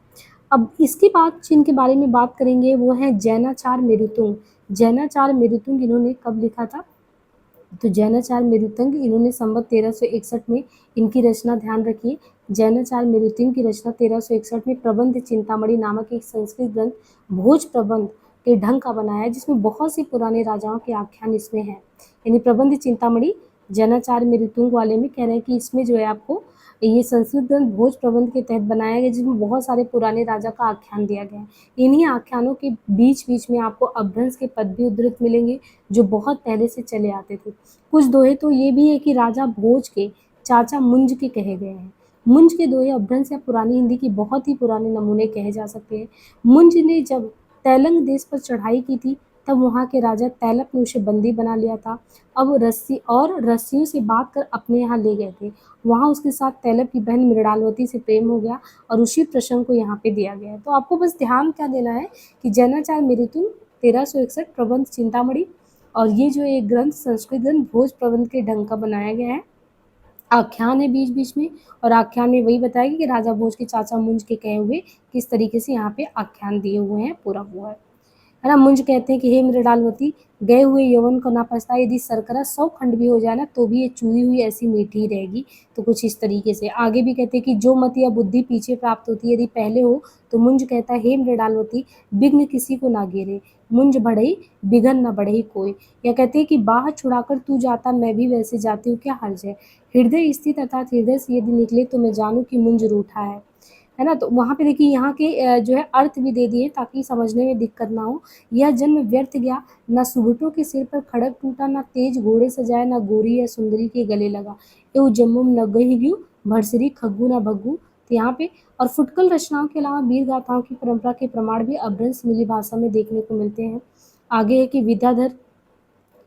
अब इसके बाद जिनके बारे में बात करेंगे वो है जैनाचार्य मेरुतुंग। जैनाचार्य मेरुतुंग इन्होंने कब लिखा था, तो जैनाचार्य मेरुतंग इन्होंने संवत 1361 में इनकी रचना, ध्यान रखिए, जैनाचार्य मेरुतंग की रचना 1361 में प्रबंध चिंतामणि नामक एक संस्कृत ग्रंथ भोज प्रबंध के ढंग का बनाया है, जिसमें बहुत से पुराने राजाओं के आख्यान इसमें हैं। यानी प्रबंध चिंतामणि जैनाचार्य मेरुतुंग वाले में कह रहे हैं कि इसमें जो है आपको ये संस्कृत ग्रंथ भोज प्रबंध के तहत बनाया गया, जिसमें बहुत सारे पुराने राजा का आख्यान दिया गया है। इन्हीं आख्यानों के बीच बीच में आपको अपभ्रंश के पद भी उद्धृत मिलेंगे, जो बहुत पहले से चले आते थे। कुछ दोहे तो ये भी है कि राजा भोज के चाचा मुंज के कहे गए हैं। मुंज के दोहे अपभ्रंश या पुरानी हिंदी की बहुत ही पुराने नमूने कहे जा सकते हैं। मुंज ने जब तैलंग देश पर चढ़ाई की थी, तब वहाँ के राजा तैलप ने उसे बंदी बना लिया था। अब रस्सियों से बांध कर अपने यहाँ ले गए थे। वहाँ उसके साथ तैलप की बहन मृणालवती से प्रेम हो गया और उसी प्रसंग को यहाँ पे दिया गया है। तो आपको बस ध्यान क्या देना है कि जैनाचार्य मेरुतुंग 1361 प्रबंध चिंतामणि, और ये जो एक ग्रंथ संस्कृत ग्रंथ भोज प्रबंध के ढंग का बनाया गया है। आख्यान है बीच बीच में, और आख्यान में वही बताएगी कि राजा भोज के चाचा मुंज के कहे हुए किस तरीके से यहाँ पे आख्यान दिए हुए हैं, पूरा हुआ है ना। मुंज कहते हैं कि हे मृणालवती, गए हुए यौवन को ना पछताए, यदि शर्करा 100 खंड भी हो जाए ना तो भी ये चूरी हुई ऐसी मीठी रहेगी। तो कुछ इस तरीके से आगे भी कहते हैं कि जो मत या बुद्धि पीछे प्राप्त होती है, यदि पहले हो तो मुंज कहता है हे मृणालवती, विघ्न किसी को ना घेरे, मुंज बढ़ई बिघन न बढ़ई कोई। या कहते हैं कि बाह छुड़ाकर तू जाता मैं भी वैसे जाती हूँ, क्या हर्ज है। हृदय स्थित अर्थात हृदय से यदि निकले तो मैं जानूँ कि मुंज रूठा है ना। तो वहाँ पे देखिए यहाँ के जो है अर्थ भी दे दिए ताकि समझने में दिक्कत ना हो। यह जन्म व्यर्थ गया, ना सुबुटों के सिर पर खड़ग टूटा, ना तेज घोड़े सजाए, ना गोरी या सुंदरी के गले लगा, एव जम्मुम न गहिग्यू भरसरी खग्गू ना भग्गू। तो यहाँ पे और फुटकल रचनाओं के अलावा वीर गाथाओं की परंपरा के प्रमाण भी अपभ्रंश मिली भाषा में देखने को मिलते हैं। आगे है कि विद्याधर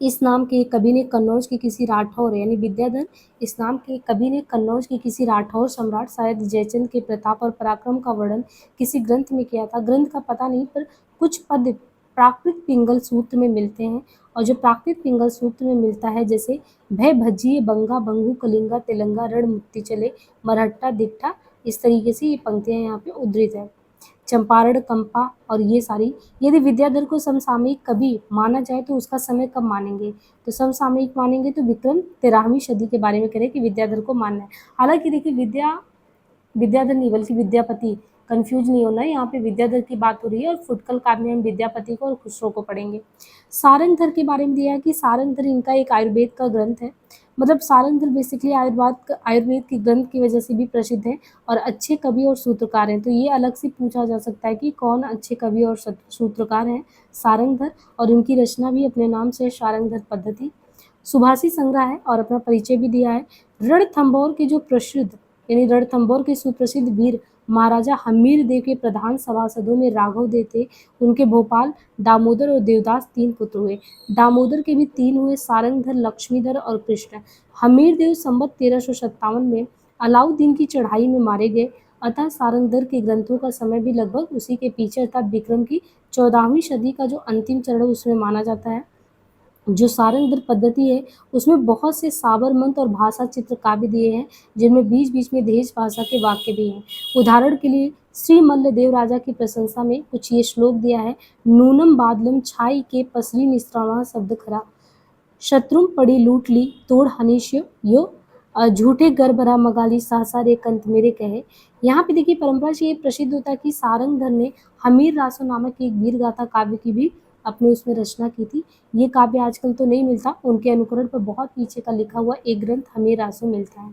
इस नाम के कवि ने कन्नौज के किसी राठौर, यानी विद्याधर इस नाम के कवि ने कन्नौज के किसी राठौर सम्राट शायद जयचंद के प्रताप और पराक्रम का वर्णन किसी ग्रंथ में किया था। ग्रंथ का पता नहीं, पर कुछ पद प्राकृत पिंगल सूत्र में मिलते हैं। और जो प्राकृत पिंगल सूत्र में मिलता है, जैसे भय भज्जिए बंगा बंगू कलिंगा तेलंगा रण मुक्ति चले मरहट्टा दिट्ठा, इस तरीके से ये पंक्तियां यहाँ पे उद्धृत है। चंपारण कंपा और ये सारी, यदि विद्याधर को समसामयिक कवि माना जाए तो उसका समय कब मानेंगे, तो समसामयिक मानेंगे तो विक्रम 13वीं सदी के बारे में करें कि विद्याधर को मानना है। हालांकि देखिए विद्याधर नहीं बल्कि विद्यापति, कंफ्यूज नहीं होना है, यहाँ पे विद्याधर की बात हो रही है। और फुटकल काव्य में हम विद्यापति को और खुसरो को पढ़ेंगे। सारंगधर के बारे में दिया है कि सारंगधर इनका एक आयुर्वेद का ग्रंथ है। मतलब सारंगधर बेसिकली आयुर्वेद के ग्रंथ की वजह से भी प्रसिद्ध है और अच्छे कवि और सूत्रकार हैं। तो ये अलग से पूछा जा सकता है कि कौन अच्छे कवि और सूत्रकार हैं। सारंगधर, और इनकी रचना भी अपने नाम से सारंगधर पद्धति। सुभाषी संग्रह है और अपना परिचय भी दिया है। रणथंभौर के जो प्रसिद्ध, यानी रणथंभौर के सुप्रसिद्ध वीर महाराजा हमीर देव के प्रधान सभासदों में राघव देव थे। उनके भोपाल दामोदर और देवदास 3 पुत्र हुए। दामोदर के भी 3 हुए, सारंगधर, लक्ष्मीधर और कृष्ण। हमीर देव संवत 1357 में अलाउद्दीन की चढ़ाई में मारे गए। अतः सारंगधर के ग्रंथों का समय भी लगभग उसी के पीछे अर्थात विक्रम की 14वीं सदी का जो अंतिम चरण उसमें माना जाता है। जो सारंगधर पद्धति है उसमें बहुत से साबरमत और भाषा चित्र काव्य दिए हैं, जिनमें बीच बीच में देश भाषा के वाक्य भी हैं। उदाहरण के लिए श्री मल्लदेव राजा की प्रशंसा में कुछ ये श्लोक दिया है। नूनम बादलम छाई के पसरी निस्त्राणा शब्द खरा, शत्रुम पड़ी लूट ली तोड़ हनीश यो, झूठे घर भरा मगाली सहसा रे कंत मेरे कहे। यहाँ पे देखिए परंपरा से ये प्रसिद्ध होता है कि सारंगधर ने हमीर रासो नामक एक वीर गाथा काव्य की भी अपने उसमें रचना की थी। ये काव्य आजकल तो नहीं मिलता, उनके अनुकरण पर बहुत पीछे का लिखा हुआ एक ग्रंथ हमीर रासो मिलता है।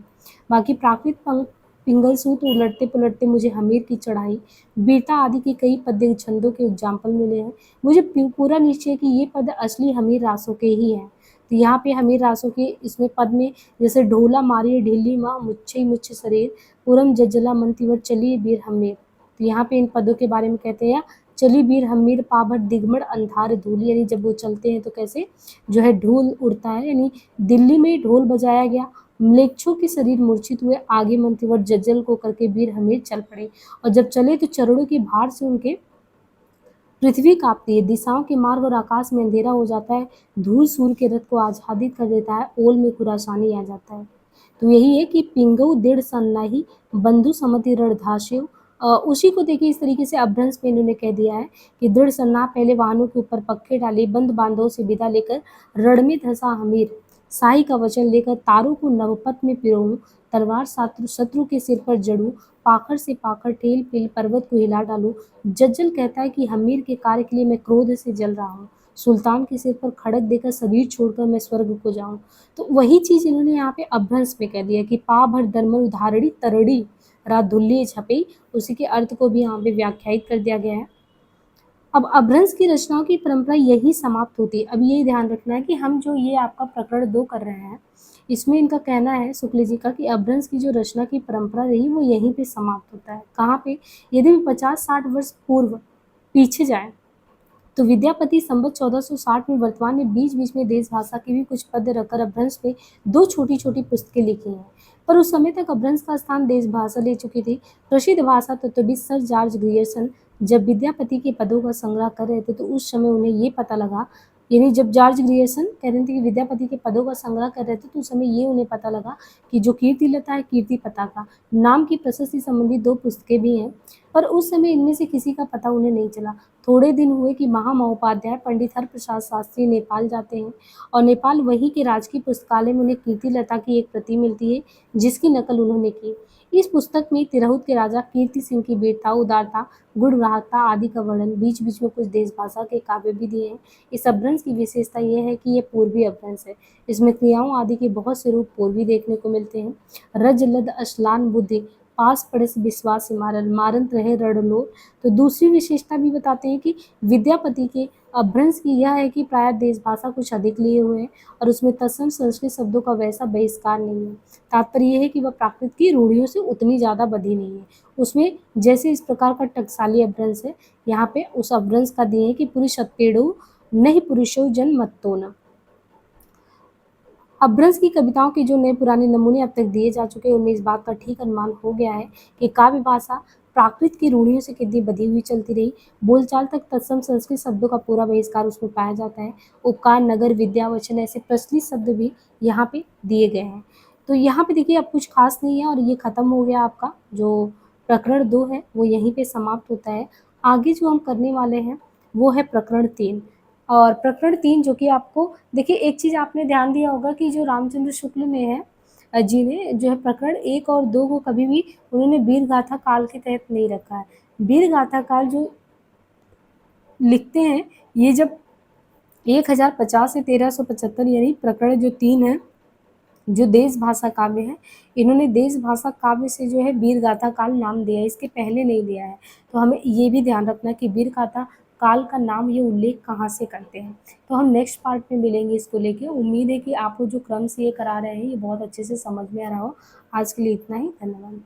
बाकी प्राकृत पिंगल सूत्र उलटते पुलटते मुझे हमीर की चढ़ाई, वीरता आदि के कई पद्य छंदों के एग्जाम्पल मिले हैं। मुझे पूरा निश्चय है कि ये पद असली हमीर रासों के ही हैं। तो यहाँ पे हमीर रासों के इसमें पद में जैसे ढोला मारिए ढीली माँ मुच्छे मुच्छ शरीर, पूरम जज्जला मंतिवर चलिए वीर हमीर। तो यहाँ पे इन पदों के बारे में कहते हैं, चली वीर हमीर पाभर दिगमड़ अंधार धूल, यानी जब वो चलते हैं तो कैसे जो है ढोल उड़ता है, यानी दिल्ली में ढोल बजाया गया, म्लेच्छों के शरीर मूर्छित हुए, आगे मंत्रिवर जज्जल को करके वीर हमीर चल पड़े, और जब चले तो चरणों के भार से उनके पृथ्वी कांपती है, दिशाओं के मार्ग और आकाश में अंधेरा हो जाता है, धूल सूर्य के रथ को आच्छादित कर देता है, ओल में खुरासानी आ जाता है। तो यही है कि पिंगऊ दृढ़ सन्नाही बंधु समति रणधास्यु। उसी को देखिए इस तरीके से अपभ्रंश में इन्होंने कह दिया है कि दृढ़ सन्नाह पहले वाहनों के ऊपर पक्के डाले, बंद बांधों से विदा लेकर रण में धंसा हमीर, शाही का वचन लेकर तारों को नवपथ में पिरोऊं, तलवार शत्रु के सिर पर जड़ूं, पाखड़ से पाखड़ ठेल पेल पर्वत को हिला डालूं। जज्जल कहता है कि हमीर के कार्य के लिए मैं क्रोध से जल रहा हूँ, सुल्तान के सिर पर खड़क देकर शरीर छोड़कर मैं स्वर्ग को जाऊं। तो वही चीज इन्होंने यहाँ पे अपभ्रंश में कह दिया कि पा भर दरमल उधारड़ी तरड़ी रात धुल्ली छपी, उसी के अर्थ को भी यहाँ पे व्याख्यायित कर दिया गया है। अब अपभ्रंश की रचनाओं की परंपरा यही समाप्त होती है। अब ये ध्यान रखना है कि हम जो ये आपका प्रकरण 2 कर रहे हैं, इसमें इनका कहना है शुक्ल जी का कि अपभ्रंश की जो रचना की परंपरा रही वो यहीं पे समाप्त होता है। कहाँ पे? यदि 50-60 वर्ष पूर्व पीछे जाए तो विद्यापति संवत 1460 में वर्तमान में बीच बीच में देश भाषा के भी कुछ पद्य रखकर अपभ्रंश में 2 छोटी छोटी पुस्तकें लिखी हैं, पर उस समय तक अपभ्रंश का स्थान देश भाषा ले चुकी थी। प्रसिद्ध भाषा तत्वविद सर जॉर्ज ग्रियर्सन जब विद्यापति के पदों का संग्रह कर रहे थे तो उस समय उन्हें ये पता लगा, यानी जब जॉर्ज ग्रियर्सन कह रहे थे कि विद्यापति के पदों का संग्रह कर रहे थे तो उस समय ये उन्हें पता लगा कि जो कीर्तिलता है कीर्ति पताका नाम की प्रशस्ति संबंधी 2 पुस्तकें भी हैं, पर उस समय इनमें से किसी का पता उन्हें नहीं चला। थोड़े दिन हुए कि महामहोपाध्याय पंडित हरप्रसाद शास्त्री नेपाल जाते हैं और नेपाल वहीं के राजकीय पुस्तकालय में उन्हें कीर्तिलता की एक प्रति मिलती है जिसकी नकल उन्होंने की। इस पुस्तक में तिरहुत के राजा कीर्ति सिंह की वीरता, उदारता, गुणग्राहकता आदि का वर्णन, बीच बीच में कुछ देश भाषा के काव्य भी दिए हैं। इस अपभ्रंश की विशेषता यह है कि यह पूर्वी अपभ्रंश है। इसमें क्रियाओं आदि के बहुत से रूप पूर्वी देखने को मिलते हैं। रज लद अश्लान बुद्धि पास पड़े विश्वास मारल मारंत रहे रणलो। तो दूसरी विशेषता भी बताते हैं कि विद्यापति के अपभ्रंश की यह है कि प्रायः देश भाषा कुछ अधिक लिए हुए हैं और उसमें तत्सम संस्कृत शब्दों का वैसा बहिष्कार नहीं है। तात्पर्य यह है कि वह प्राकृत की रूढ़ियों से उतनी ज़्यादा बधी नहीं है। उसमें जैसे इस प्रकार का टकसाली अपभ्रंश है, यहाँ पे उस अपभ्रंश का दिए है कि पुरुष अत्पेड़ो नहीं पुरुषो जन मत्तो न। अपभ्रंश की कविताओं के जो नए पुराने नमूने अब तक दिए जा चुके हैं उनमें इस बात का ठीक अनुमान हो गया है कि काव्य भाषा प्राकृत की रूढ़ियों से कितनी बधी हुई चलती रही। बोलचाल तक तत्सम संस्कृत शब्दों का पूरा बहिष्कार उसमें पाया जाता है। उपकार, नगर, विद्या, वचन ऐसे प्रचलित शब्द भी यहाँ पे दिए गए हैं। तो यहाँ पे देखिए अब कुछ खास नहीं है और ये खत्म हो गया आपका जो प्रकरण 2 है वो यहीं पे समाप्त होता है। आगे जो हम करने वाले हैं वो है प्रकरण 3। और प्रकरण 3 जो कि आपको देखिए एक चीज़ आपने ध्यान दिया होगा कि जो रामचंद्र शुक्ल ने है जी ने जो है प्रकरण 1 और 2 को कभी भी उन्होंने वीर गाथा काल के तहत नहीं रखा है। वीर गाथा काल जो लिखते हैं ये जब 1050 से 1375 यानी प्रकरण जो 3 है जो देश भाषा काव्य है, इन्होंने देश भाषा काव्य से जो है वीर गाथा काल नाम दिया है, इसके पहले नहीं दिया है। तो हमें ये भी ध्यान रखना कि वीर गाथा काल का नाम ये उल्लेख कहाँ से करते हैं। तो हम नेक्स्ट पार्ट में मिलेंगे इसको लेके। उम्मीद है कि आपको जो क्रम से ये करा रहे हैं ये बहुत अच्छे से समझ में आ रहा हो। आज के लिए इतना ही, धन्यवाद।